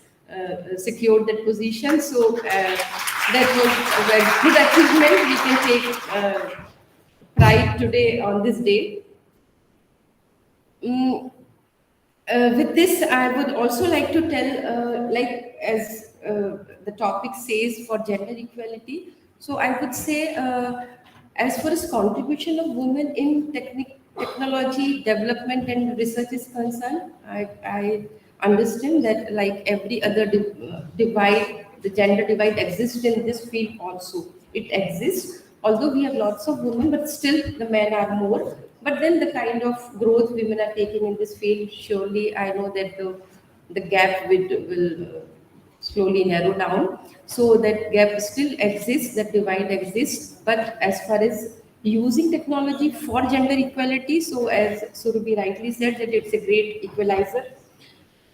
secured that position. So that was a good achievement. We can take pride today on this day. With this, I would also like to tell, like as the topic says, for gender equality. So I would say, as far as contribution of women in technology development and research is concerned, I understand that like every other divide, the gender divide exists in this field also. It exists, although we have lots of women, but still the men are more. But then the kind of growth women are taking in this field, surely I know that the gap will slowly narrow down. So that gap still exists, that divide exists. But as far as using technology for gender equality, so as Surabhi rightly said, that it's a great equalizer.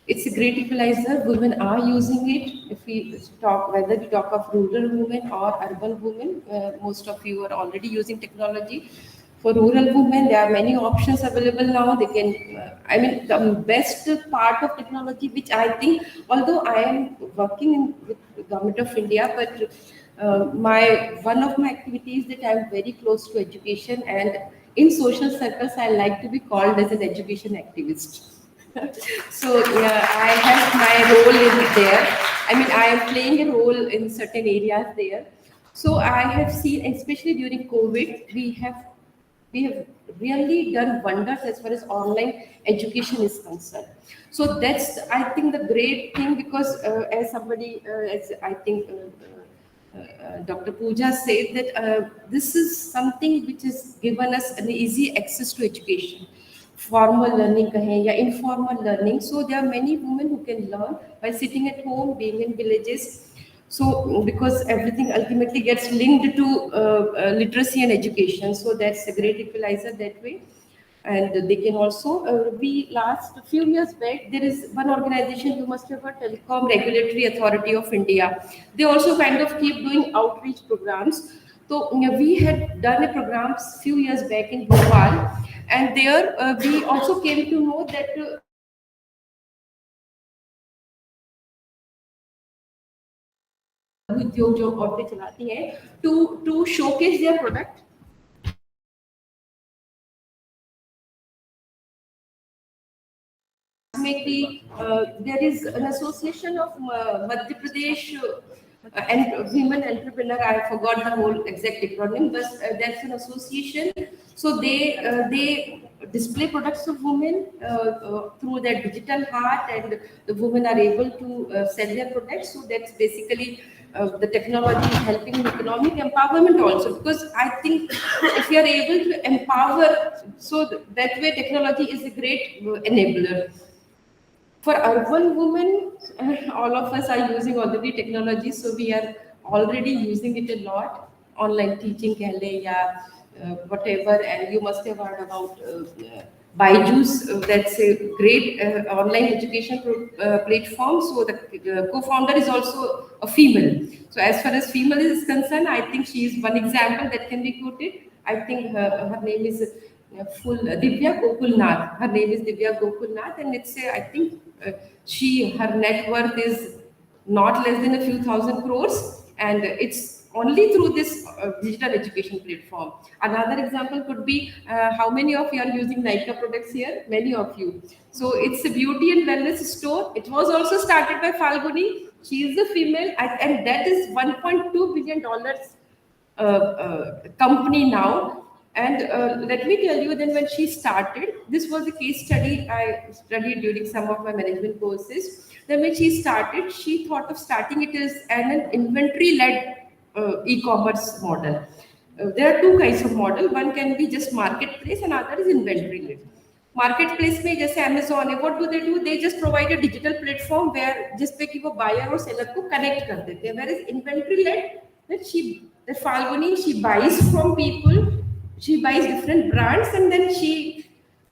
It's a great equalizer. Women are using it. If we talk, whether we talk of rural women or urban women, most of you are already using technology. For rural women, there are many options available now. They can, I mean, the best part of technology, which I think, although I am working with the Government of India, but one of my activities that I am very close to education, and in social circles, I like to be called as an education activist. So I have my role in there. I mean, I am playing a role in certain areas there. So I have seen, especially during COVID, we have really done wonders as far as online education is concerned. So that's, I think, the great thing, because as somebody, as I think Dr. Pooja said, that this is something which has given us an easy access to education. Formal learning kahe, ya informal learning. So there are many women who can learn by sitting at home, being in villages. So because everything ultimately gets linked to literacy and education. So that's a great equalizer that way. And they can also, last few years back, there is one organization, you must have heard, Telecom Regulatory Authority of India. They also kind of keep doing outreach programs. So we had done a program few years back in Bhopal, and there we also came to know that उद्योग जो औरतें चलाती हैं to showcase their product. Maybe there is an association of Madhya Pradesh and women entrepreneur. I forgot the whole exact acronym, but that's an association. So they display products of women through their digital heart, and the women are able to sell their products. So that's basically the technology is helping in economic empowerment also, because I think if you are able to empower, so that way technology is a great enabler. For urban women, all of us are using already technology, so we are already using it a lot. Online teaching, keh le, ya whatever, and you must have heard about Byju's. That's a great online education platform. So the co-founder is also a female. So as far as female is concerned, I think she is one example that can be quoted. I think her name is Divya Gokulnath. Her name is Divya Gokulnath, and it's I think her net worth is not less than a few thousand crores, and it's only through this digital education platform. Another example could be how many of you are using Nykaa products here? Many of you. So it's a beauty and wellness store. It was also started by Falguni. She is a female, and that is $1.2 billion company now. And let me tell you, then when she started, this was a case study I studied during some of my management courses. Then when she started, she thought of starting it as an inventory-led e-commerce model. There are two kinds of model. One can be just marketplace, and other is inventory-led. Marketplace में जैसे Amazon है, what do? They just provide a digital platform where जिसपे कि वो buyer और seller को connect कर देते हैं. Whereas inventory-led, that Falguni, she buys from people. She buys different brands, and then she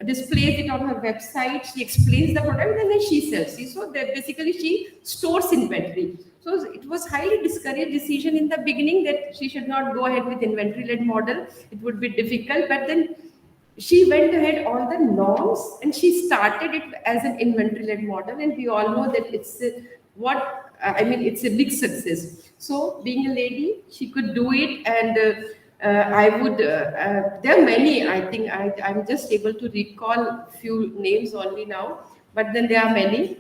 displays it on her website. She explains the product, and then she sells it. So that basically she stores inventory. So it was highly discouraged decision in the beginning that she should not go ahead with inventory-led model. It would be difficult, but then she went ahead all the norms, and she started it as an inventory-led model. And we all know that it's it's a big success. So being a lady, she could do it, and I would, there are many, I think I'm just able to recall few names only now, but then there are many.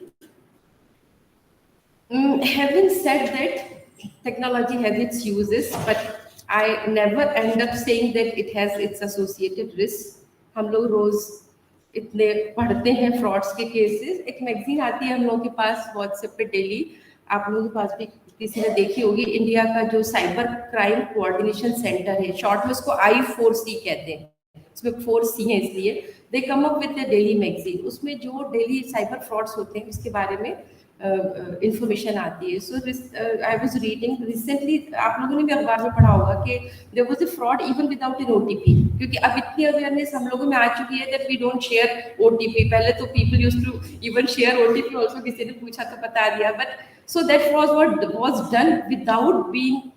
Having said that, technology has its uses, but I never end up saying that it has its associated risks. हम लोग रोज इतने पढ़ते हैं frauds के cases. एक magazine आती है हम लोगों के पास व्हाट्सएप पे डेली, आप लोगों के पास भी किसी ने देखी होगी, इंडिया का जो साइबर क्राइम कोऑर्डिनेशन सेंटर है, शॉर्ट में उसको I4C कहते हैं, इसमें 4C है इसलिए. They come up with the daily magazine. उसमें जो डेली साइबर फ्रॉड्स होते हैं उसके बारे में इंफॉर्मेशन आती है. So I was reading recently, आप लोगों ने भी अखबार में पढ़ा होगा कि there was a fraud even without an OTP, क्योंकि अब इतनी अवेयरनेस हम लोगों में आ चुकी है that we don't share OTP. पहले तो people used to even share OTP also, किसी ने पूछा तो बता दिया, but so that was what was done without being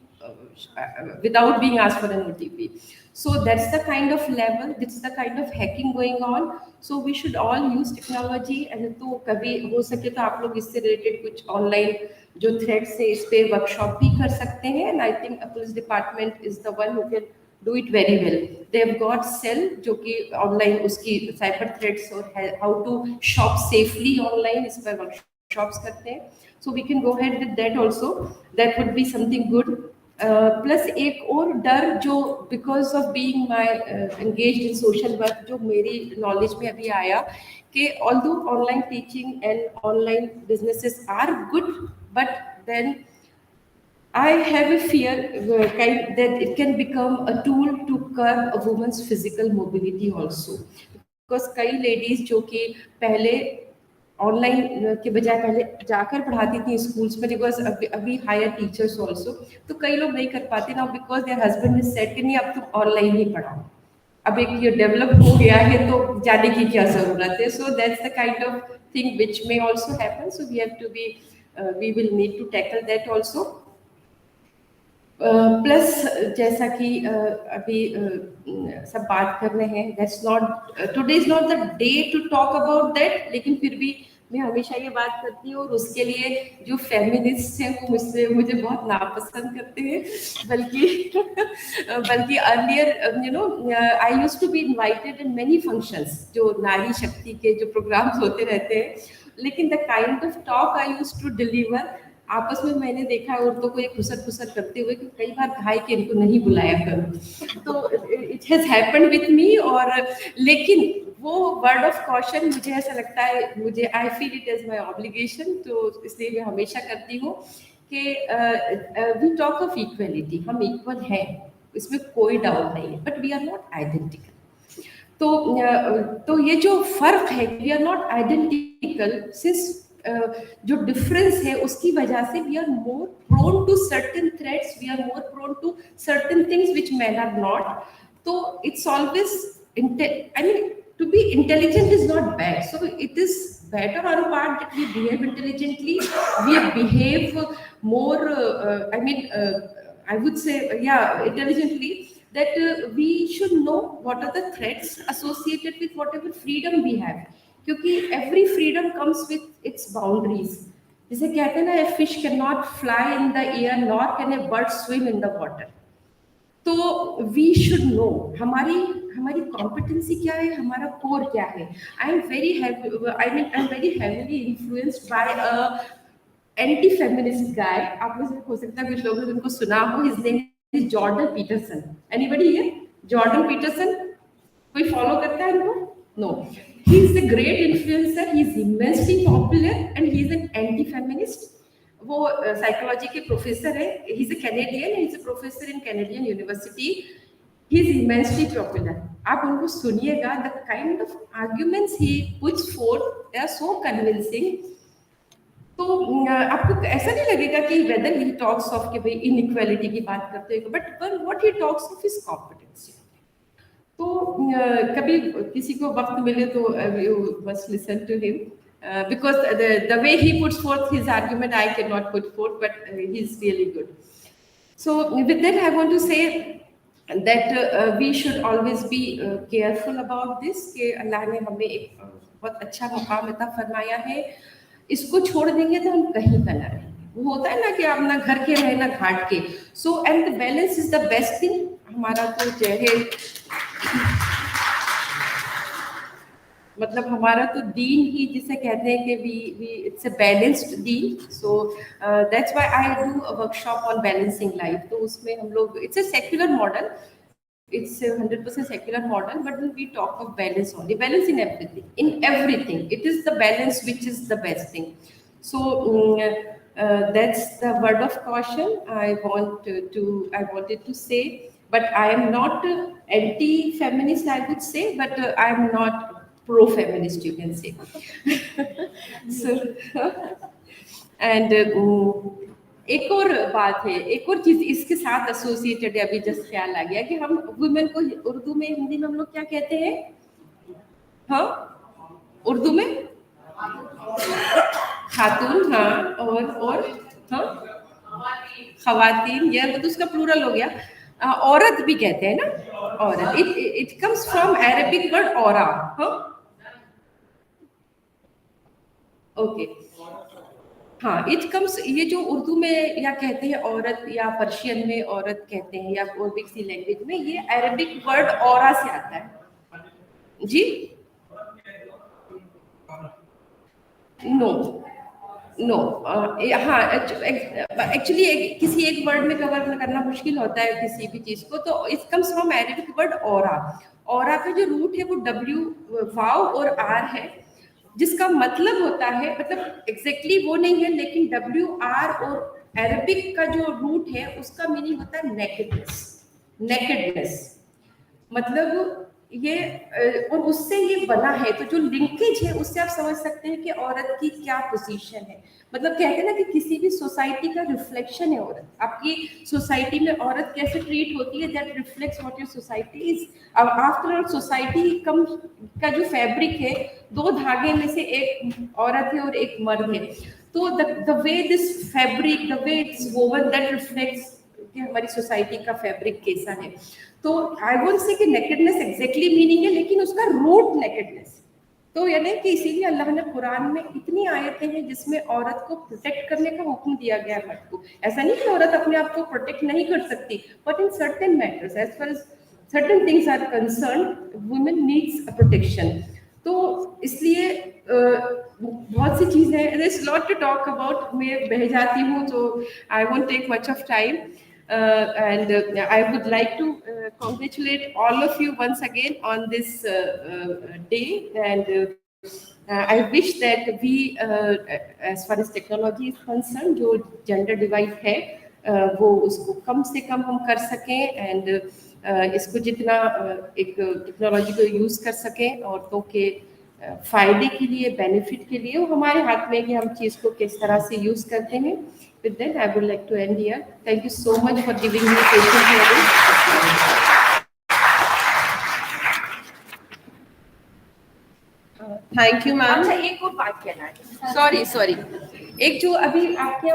asked for an OTP. So that's the kind of level, that's the kind of hacking going on. So we should all use technology. And तो कभी हो सके तो आप लोग इससे related कुछ online जो threats है इस पे workshop भी कर सकते हैं. And I think a police department is the one who can do it very well. They have got cell जो कि online उसकी cyber threats और how to shop safely online इस पर workshops करते हैं. So we can go ahead with that also. That would be something good. Plus एक और डर जो because of being my engaged in social work, जो मेरी knowledge में अभी आया कि although online teaching and online businesses are good, but then I have a fear that it can become a tool to curb a woman's physical mobility also. Because कई ladies जो कि पहले ऑनलाइन के बजाय पहले जाकर पढ़ाती थी स्कूल्स में, बिकॉज अभी हायर टीचर्स ऑल्सो, तो कई लोग नहीं कर पाते ना, because there husband is said कि नहीं अब तुम ऑनलाइन ही पढ़ाओ, अब एक ये डेवलप हो गया है तो जाने की क्या जरूरत है. So that's the kind of thing which may also happen. So we have to be we will need to tackle that also. Plus जैसा कि अभी सब बात कर रहे हैं, that's not today is not the day to talk about that, लेकिन फिर भी मैं हमेशा ये बात करती हूँ, और उसके लिए जो फेमिनिस्ट हैं वो मुझे बहुत नापसंद करते हैं, बल्कि earlier you know I used to be invited in many functions, जो नारी शक्ति के जो प्रोग्राम्स होते रहते हैं, लेकिन the kind of talk I used to deliver, आपस में मैंने देखा है औरतों को एक खुसर करते हुए कि कई बार कहा कि इनको नहीं बुलाया करो, तो it has happened with me. और लेकिन वो वर्ड ऑफ कॉशन मुझे ऐसा लगता है, मुझे I feel it as my obligation, तो इसलिए मैं हमेशा करती हूँ कि वी टॉक ऑफ इक्वलिटी, हम इक्वल हैं, इसमें कोई डाउट नहीं है, but we are not identical. तो ये जो फर्क है, we are not identical, since जो डिफरेंस है उसकी वजह से we are more prone to certain threats, we are more prone to certain things which man are not. तो it's always I mean to be intelligent is not bad, so it is better on our part that we behave intelligently, we behave more I would say intelligently, that we should know what are the threats associated with whatever freedom we have, क्योंकि every freedom comes with its boundaries। जैसे कहते हैं ना, a fish cannot fly in the air nor can a bird swim in the water। तो we should know हमारी competency क्या है, हमारा कोर क्या है। I am very heavily influenced by anti feminist guy, आप में से हो सकता है कुछ लोगों ने उनको सुना हो, his name is Jordan Peterson. Anybody here? Jordan Peterson कोई फॉलो करता है इनको? No, he is a great influencer, he is immensely popular and he is an anti feminist. वो साइकोलॉजी के प्रोफेसर है, he is a Canadian, he is a professor in Canadian university, he is immensely popular. आप उनको सुनिएगा, the kind of arguments he puts forth, they are so convincing. तो आपको ऐसा नहीं लगेगा कि वेदर ही टॉक्स ऑफ कि भाई इनइक्वालिटी की बात करते हैं, but what he talks of is competency. तो कभी किसी को वक्त मिले तो you must listen to him, because the way he puts forth his argument I cannot put forth, but he's really good. So with that I want to say that we should always be careful about this, कि अल्लाह ने हमें एक बहुत अच्छा मुकाम अता फरमाया है, इसको छोड़ देंगे तो हम कहीं का ना रहेंगे। वो होता है ना कि आप ना घर के रहे ना घाट के, so and the balance is the best thing। हमारा तो चाहे मतलब हमारा तो दीन ही जिसे कहते हैं कि we it's a balanced Deen, so that's why I do a workshop on balancing life. तो उसमें हम लोग, it's a secular model, it's a 100% secular model, but we talk of balance only, balance in everything, it is the balance which is the best thing। So that's the word of caution I wanted to say, but I am not anti-feminist, I would say, but I am not pro-feminist, you can say। So and एक और बात है, एक और चीज इसके साथ associated है, अभी जस्ट ख्याल आ गया कि हम वुमेन को उर्दू में, हिंदी में हम लोग क्या कहते हैं? हाँ, उर्दू में खातून, हाँ, और हाँ खवातीन, ये वो तो उसका प्लूरल हो गया। औरत भी कहते हैं ना, औरत, it comes from Arabic word औरा। हाँ, ओके, हाँ, इट कम्स, ये जो उर्दू में या कहते हैं औरत, या पर्शियन में औरत कहते हैं, या और भी किसी लैंग्वेज में, ये अरेबिक वर्ड औरा से आता है जी। नो हाँ, एक्चुअली किसी एक वर्ड में कवर करना मुश्किल होता है किसी भी चीज को, तो it comes from Arabic word औरा। औरा का जो रूट है वो W, वाव और R है, जिसका मतलब होता है, मतलब एग्जैक्टली वो नहीं है, लेकिन WR और अरबिक का जो रूट है उसका मीनिंग होता है नेकेडनेस, मतलब ये, और उससे ये बना है। तो जो लिंकेज है उससे आप समझ सकते हैं कि औरत की क्या पोजीशन है। मतलब कहते हैं ना कि किसी भी सोसाइटी का रिफ्लेक्शन है औरत। आपकी सोसाइटी में औरत कैसे ट्रीट होती है, that reflects what your society is. अब आफ्टर ऑल सोसाइटी कम का जो फैब्रिक है, दो धागे में से एक औरत है और एक मर्द है। तो the way this fabric, the way it's woven, that reflects कि हमारी सोसाइटी का फैब्रिक कैसा है। तो आई वोंट से कि नेकेडनेस एग्जैक्टली मीनिंग है, लेकिन उसका रूट नेकेडनेस। तो यानी कि इसीलिए अल्लाह ने कुरान में इतनी आयतें हैं जिसमें औरत को प्रोटेक्ट करने का हुक्म दिया गया है मर्द को। ऐसा नहीं कि औरत अपने आप को प्रोटेक्ट नहीं कर सकती, but in certain matters as far as certain things are concern women needs a protection. तो इसलिए बहुत सी चीज़ें हैं, there is lot to talk about, मैं बह जाती हूँ, तो I won't take much of time. And I would like to congratulate all of you once again on this day, and I wish that we, as far as technology is concerned, जो gender divide है वो उसको कम से कम हम कर सकें, and इसको जितना एक टेक्नोलॉजी को यूज़ कर सकें औरतों के फायदे के लिए, बेनिफिट के लिए, वो हमारे हाथ में है कि हम चीज़ को किस तरह से यूज़ करते हैं। With that, I would like to end here. Thank you so much for giving me patient hearing. Thank you, ma'am. अच्छा, एक और बात कहना है, सॉरी, एक जो अभी आपके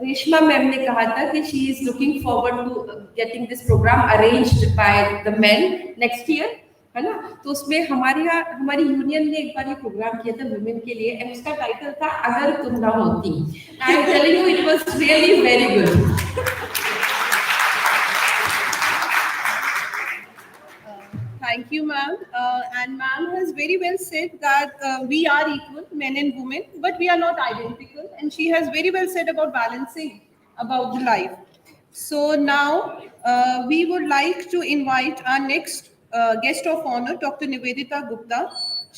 रेशमा मैम ने कहा था कि she is looking forward to getting this program arranged by the men next year, है ना। तो उसमें हमारी यूनियन ने एक बार ये प्रोग्राम किया था वुमेन के लिए, एंड उसका टाइटल था अगर तुम ना होती। I am telling you, it was really very good. Thank you, ma'am. And ma'am has very well said that we are equal, men and women, but we are not identical. And she has very well said about balancing about the life. So now we would like to invite our next guest of honor, Dr. Nivedita Gupta.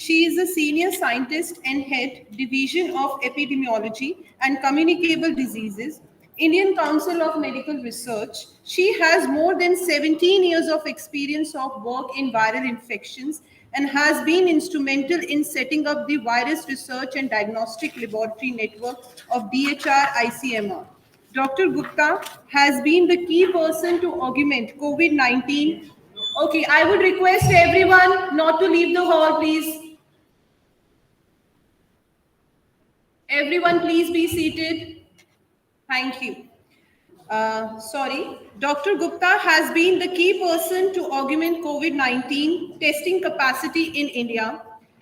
She is a senior scientist and head Division of Epidemiology and Communicable Diseases, Indian Council of Medical Research. She has more than 17 years of experience of work in viral infections and has been instrumental in setting up the Virus Research and Diagnostic Laboratory Network of DHR ICMR. Dr. Gupta has been the key person to augment COVID-19. Okay, I would request everyone not to leave the hall, please. Everyone, please be seated. Thank you. Dr. Gupta has been the key person to augment COVID-19 testing capacity in India.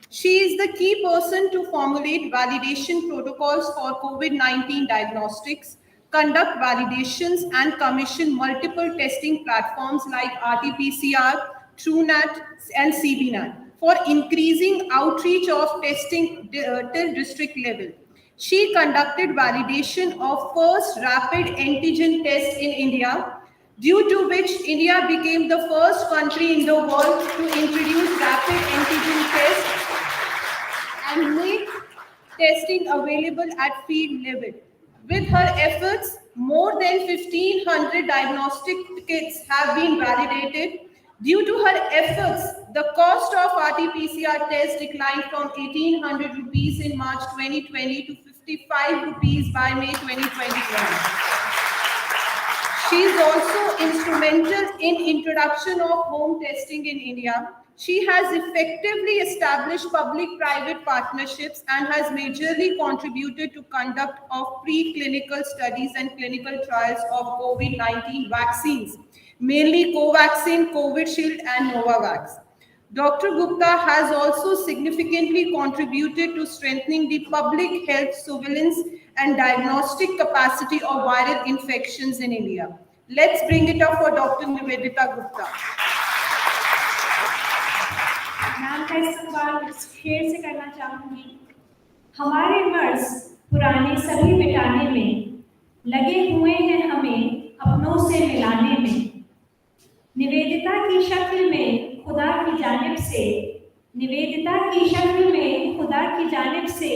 She is the key person to formulate validation protocols for COVID-19 diagnostics, conduct validations, and commission multiple testing platforms like RT-PCR, TrueNat, and CBNat for increasing outreach of testing till district level. She conducted validation of first rapid antigen test in India, due to which India became the first country in the world to introduce rapid antigen tests and make testing available at field level. With her efforts, more than 1,500 diagnostic kits have been validated. Due to her efforts, the cost of RT-PCR test declined from 1,800 rupees in March 2020 to 55 rupees by May 2021. She is also instrumental in introduction of home testing in India. She has effectively established public-private partnerships and has majorly contributed to conduct of preclinical studies and clinical trials of COVID-19 vaccines, mainly Covaxin, Covishield, and Novavax. Dr. Gupta has also significantly contributed to strengthening the public health surveillance and diagnostic capacity of viral infections in India. Let's bring it up for Dr. Nivedita Gupta. Ma'am का इस सवाल फिर से करना चाहूँगी। हमारे मर्ज पुराने सभी मिटाने में लगे हुए हैं हमें अपनों से मिलाने में। निवेदिता की शक्ल में खुदा की जानिब से, निवेदिता की शक्ल में खुदा की जानिब से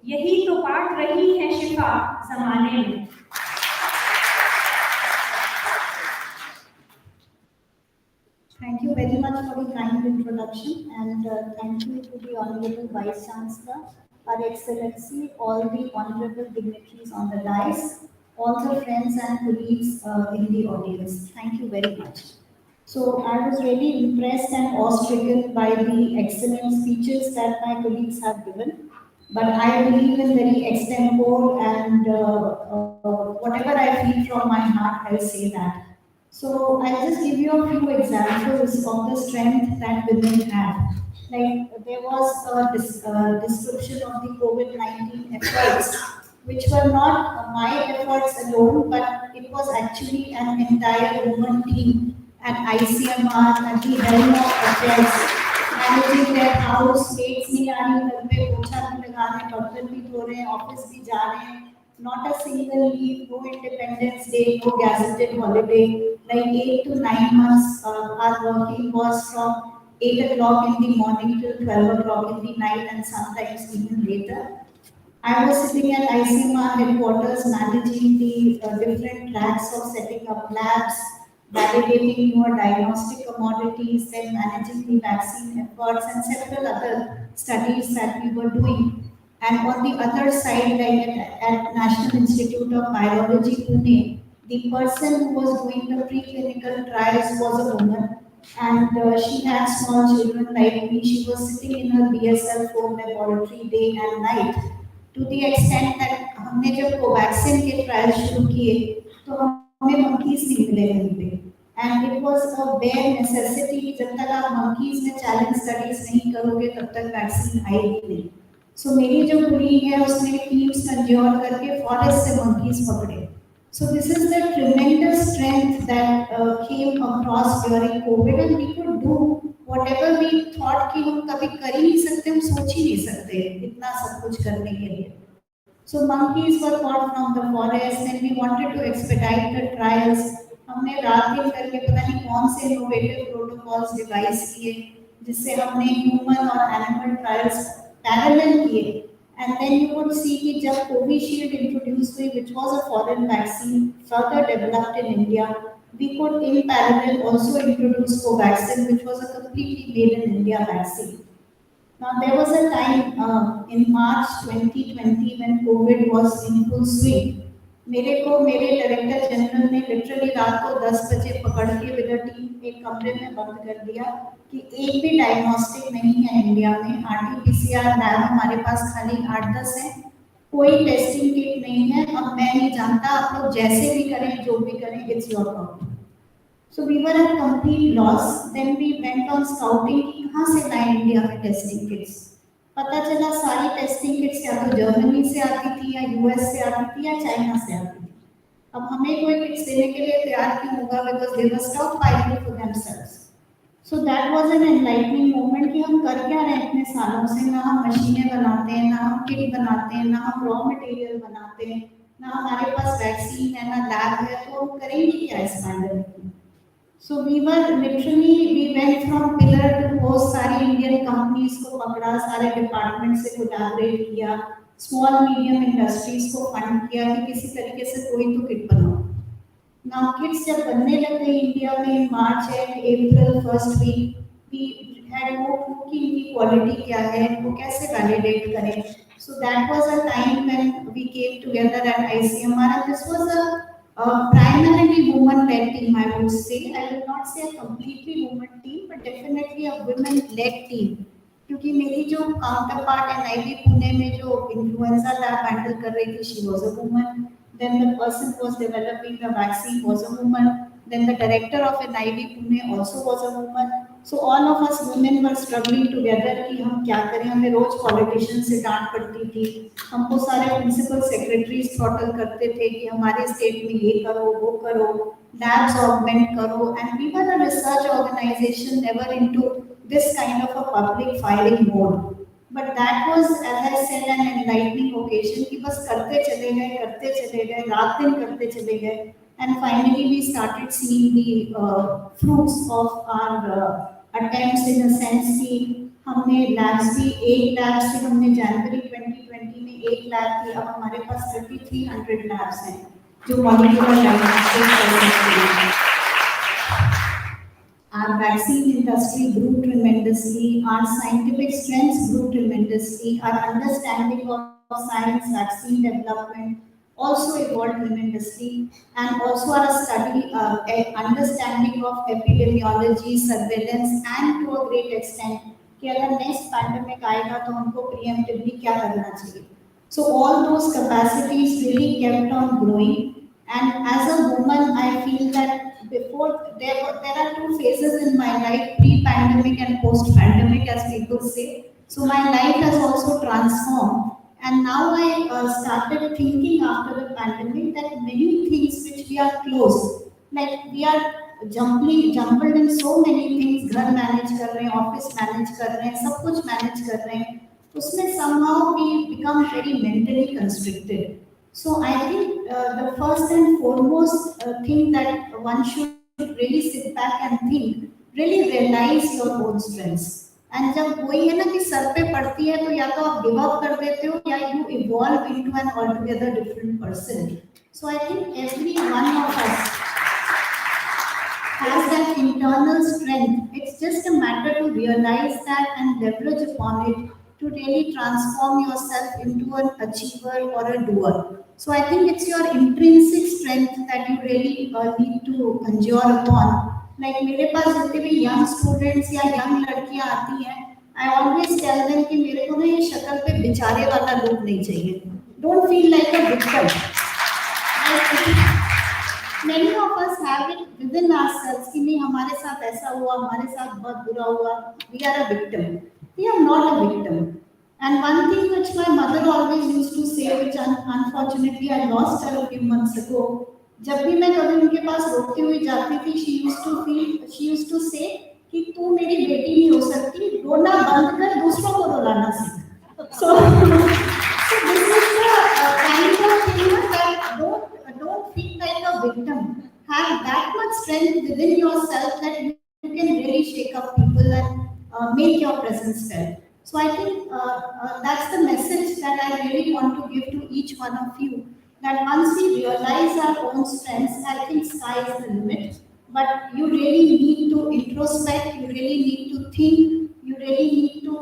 यही तो बांट रही है शिफा ज़माने में। Thank you very much for the kind introduction, and thank you to the Honorable Vice Chancellor, Her Excellency, all the honorable dignitaries on the dais, all the friends and colleagues in the audience. Thank you very much. So I was really impressed and awe-stricken by the excellent speeches that my colleagues have given. But I believe in very extempore and whatever I feel from my heart, I'll say that. So I'll just give you a few examples of the strength that women have. Like there was a description of the COVID-19 efforts, which were not my efforts alone, but it was actually an entire woman team at ICMR at the helm of affairs, managing their house, mates नहीं आ रही घर पे, पोछा भी लगा रहे, बर्तन भी धो रहे, ऑफिस भी जा रहे हैं. Not a single leave, no Independence Day, no gazetted holiday. Like 8 to 9 months, our working was from 8 o'clock in the morning till 12 o'clock in the night, and sometimes even later. I was sitting at ICMR headquarters managing the different tracks of setting up labs, validating newer diagnostic commodities, then managing the vaccine efforts and several other studies that we were doing. And on the other side, like at National Institute of Biology, Pune, the person who was doing the preclinical trials was a woman, and she had small children like me. She was sitting in her BSL-4 laboratory day and night, to the extent that हमने जब Covaxin के trial शुरू किए तो हमें monkeys नहीं मिले कहीं पे, and it was a bare necessity. जब तक आप monkeys में challenge studies नहीं करोगे तब तक वैक्सीन आएगी नहीं. So मेरी जो कुड़ी है उसने teams conjure करके forest से monkeys पकड़े. So this is the tremendous strength that came across during COVID, and we could do whatever we thought कि हम कभी कर ही नहीं सकते, हम सोच ही नहीं सकते इतना सब कुछ करने के लिए. So monkeys were caught from the forest, and we wanted to expedite the trials. हमने रात दिन करके पता नहीं कौन से innovative protocols devise किए जिससे हमने human और animal trials parallel किए. And then you could see कि जब Covishield introduced हुई, which was a foreign vaccine further developed in India, we could in parallel also introduce Covaxin, which was a completely made in India vaccine. Now there was a time in March 2020 when COVID was in full swing. मेरे director general ने literally रात को 10 बजे पकड़ के with a team एक कमरे में बंद कर दिया कि एक भी डायग्नोस्टिक नहीं है इंडिया में. आरटीपीसीआर लैब हमारे पास खाली 8-10 है, कोई टेस्टिंग किट नहीं है. अब मैं नहीं जानता, आप लोग जैसे भी करें जो भी करें, it's your problem. So we were at complete loss. Then we went on scouting कि कहाँ से लाएं इंडिया में टेस्टिंग किट्स. पता चला सारी टेस्टिंग किट्स या तो जर्मनी से आती थी, या यूएस से आती थी, या चाइना से आती थी. अब हमें कोई किट्स देने के लिए तैयार क्यों होगा, because they were stockpiling for themselves. So that was an enlightening moment कि हम कर क्या रहे हैं इतने सालों से. ना हम मशीनें बनाते हैं, ना हम किट बनाते हैं, ना हम रॉ मटेरियल बनाते हैं, ना हमारे पास वैक्सीन है, ना लैब है, तो हम करेंगे क्या इस पैंडेमिक में. So we went from pillar to post. सारी इंडियन कंपनीज को पकड़ा, सारे डिपार्टमेंट से कोलैबोरेट किया, स्मॉल मीडियम इंडस्ट्रीज को फंड किया कि किसी तरीके से कोई तो किट बनाओ. नाउ किट्स जब बनने लग गई इंडिया में March and April first week, we had no clue कि इनकी क्वालिटी क्या है, वो कैसे वैलिडेट करें. So that was a time when we came together at ICMR, and this was a primarily woman-led team, I would say. I will not say a completely woman team, but definitely a women-led team. क्योंकि मेरी जो counterpart NIV Pune में जो influenza lab handle कर रही थी, she was a woman. Then the person who was developing the vaccine was a woman. Then the director of NIV Pune also was a woman. So all of us women were struggling together कि हम क्या करें. हमें रोज politician से डांट पड़ती थी, हमको सारे प्रिंसिपल सेक्रेटरीज थ्रॉटल करते थे कि हमारे स्टेट में ये करो, वो करो, लैब्स ऑगमेंट करो. And we were a research organization, never into this kind of a public filing mode. But that was, as I said, an enlightening occasion कि बस करते चले गए, रात दिन करते चले गए. And finally we started seeing the fruits of our attempts, in a sense कि हमने labs भी, एक lab से हमने जनवरी 2020 में एक lab की, अब हमारे पास 3300 labs हैं जो molecular diagnostics कर सकते हैं. Our vaccine industry grew tremendously, our scientific strengths grew tremendously, our understanding of science, vaccine development also evolved tremendously, and also our understanding of epidemiology, surveillance, and to a great extent कि अगर next pandemic आएगा तो हमको प्रीएम्प्टिवली क्या करना चाहिए. So all those capacities really kept on growing, and as a woman I feel that before there are two phases in my life, pre-pandemic and post-pandemic, as people say. So my life has also transformed, and now I started thinking after the pandemic that many things which we are close, like we are jumbled in so many things, घर manage कर रहे हैं, office manage कर रहे हैं, सब कुछ manage कर रहे हैं, उसमें somehow we become very mentally constricted. So I think the first and foremost thing that one should really sit back and think, really realize your own strengths. And जब वही है ना कि सर पे पड़ती है तो या तो आप गिव अप कर देते हो या you evolve into an altogether different person. So I think every one of us has that internal strength. It's just a matter to realize that and leverage upon it to really transform yourself into an achiever or a doer. So I think it's your intrinsic strength that you really need to endure upon. Like मेरे पास जितने भी young students या young लड़कियां आती हैं, I always tell them कि मेरे को ना ये शक्ल पे बेचारे वाला लोग नहीं चाहिए. Don't feel like a victim. Many of us have it within ourselves कि नहीं हमारे साथ ऐसा हुआ, हमारे साथ बहुत बुरा हुआ. We are a victim. We are not a victim. And one thing which my mother always used to say, which unfortunately I lost her a few months ago, जब भी मैं कभी उनके पास रोती हुई जाती थी, she used to say कि तू मेरी बेटी नहीं हो सकती, रोना बंद कर, दूसरों को रुलाना सीख. So this is the kind of thing that don't feel like a victim. Have that much strength within yourself that you can really shake up people and make your presence felt. So I think that's the message that I really want to give to each one of you. That once we realize our own strengths, I think sky is the limit. But you really need to introspect. You really need to think. You really need to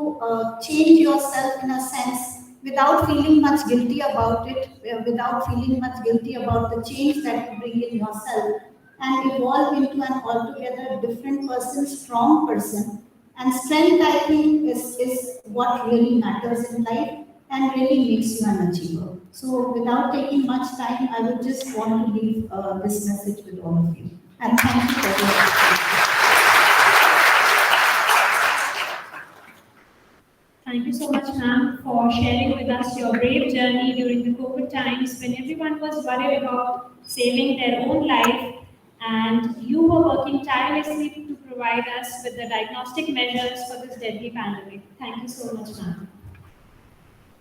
change yourself in a sense, without feeling much guilty about it, without feeling much guilty about the change that you bring in yourself, and evolve into an altogether different person, strong person. And strength, I think, is what really matters in life and really makes you an achiever. So without taking much time, I would just want to leave this message with all of you. And thank you for your attention. Thank you so much, ma'am, for sharing with us your brave journey during the COVID times when everyone was worried about saving their own life, and you were working tirelessly to provide us with the diagnostic measures for this deadly pandemic. Thank you so much, ma'am.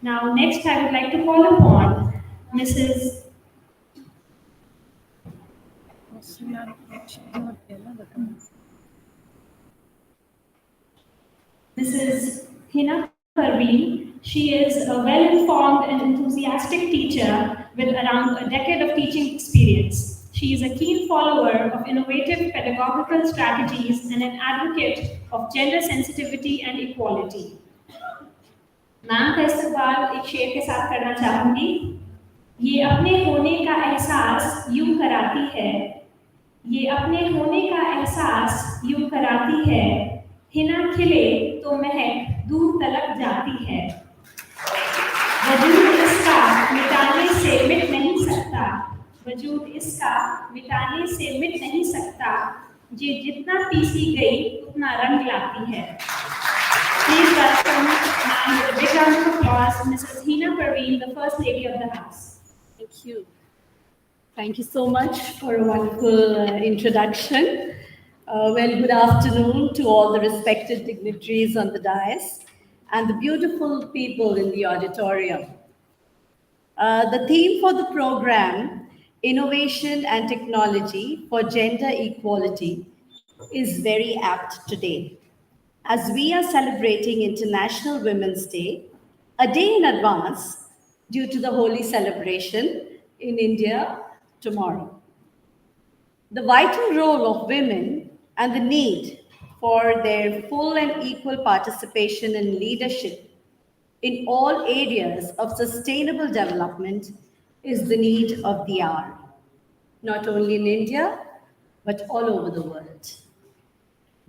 Now, next, I would like to call upon Mrs. Hina Parveen. She is a well-informed and enthusiastic teacher with around a decade of teaching experience. She is a keen follower of innovative pedagogical strategies and an advocate of gender sensitivity and equality. Ma'am का इस्तेमाल एक शेर के साथ करना चाहूंगी. ये अपने होने का एहसास यूं कराती है, ये अपने होने का एहसास यूं कराती है, हिना खिले तो महक दूर तलक जाती है. वजूद इसका मिटाने से मिट नहीं सकता, वजूद इसका मिटाने से मिट नहीं सकता, ये जितना पीसी गई उतना रंग लाती है. Please welcome with a big round of applause Mrs. Hina Parveen, the First Lady of the House. Thank you. Thank you so much for a wonderful introduction. Well, good afternoon to all the respected dignitaries on the dais and the beautiful people in the auditorium. The theme for the program, Innovation and Technology for Gender Equality, is very apt today, as we are celebrating International Women's Day, a day in advance due to the holy celebration in India tomorrow. The vital role of women and the need for their full and equal participation in leadership in all areas of sustainable development is the need of the hour, not only in India, but all over the world.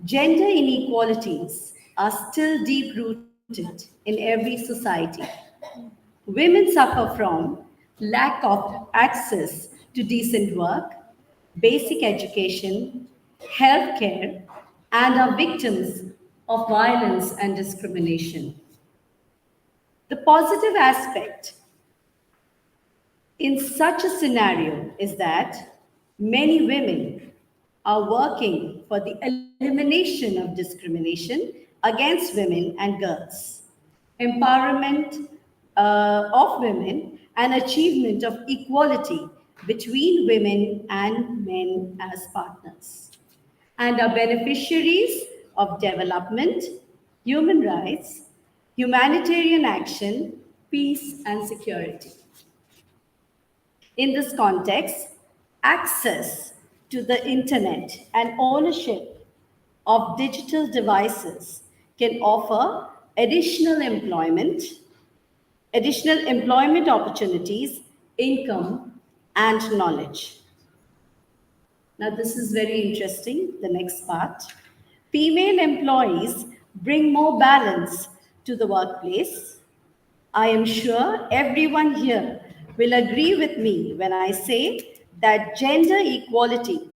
Gender inequalities are still deep rooted in every society. Women suffer from lack of access to decent work, basic education, healthcare, and are victims of violence and discrimination. The positive aspect in such a scenario is that many women are working for the elimination of discrimination against women and girls, empowerment of women, and achievement of equality between women and men as partners, and are beneficiaries of development, human rights, humanitarian action, peace, and security. In this context, access to the internet and ownership of digital devices can offer additional employment opportunities, income, and knowledge. Now, this is very interesting, the next part. Female employees bring more balance to the workplace. I am sure everyone here will agree with me when I say that gender equality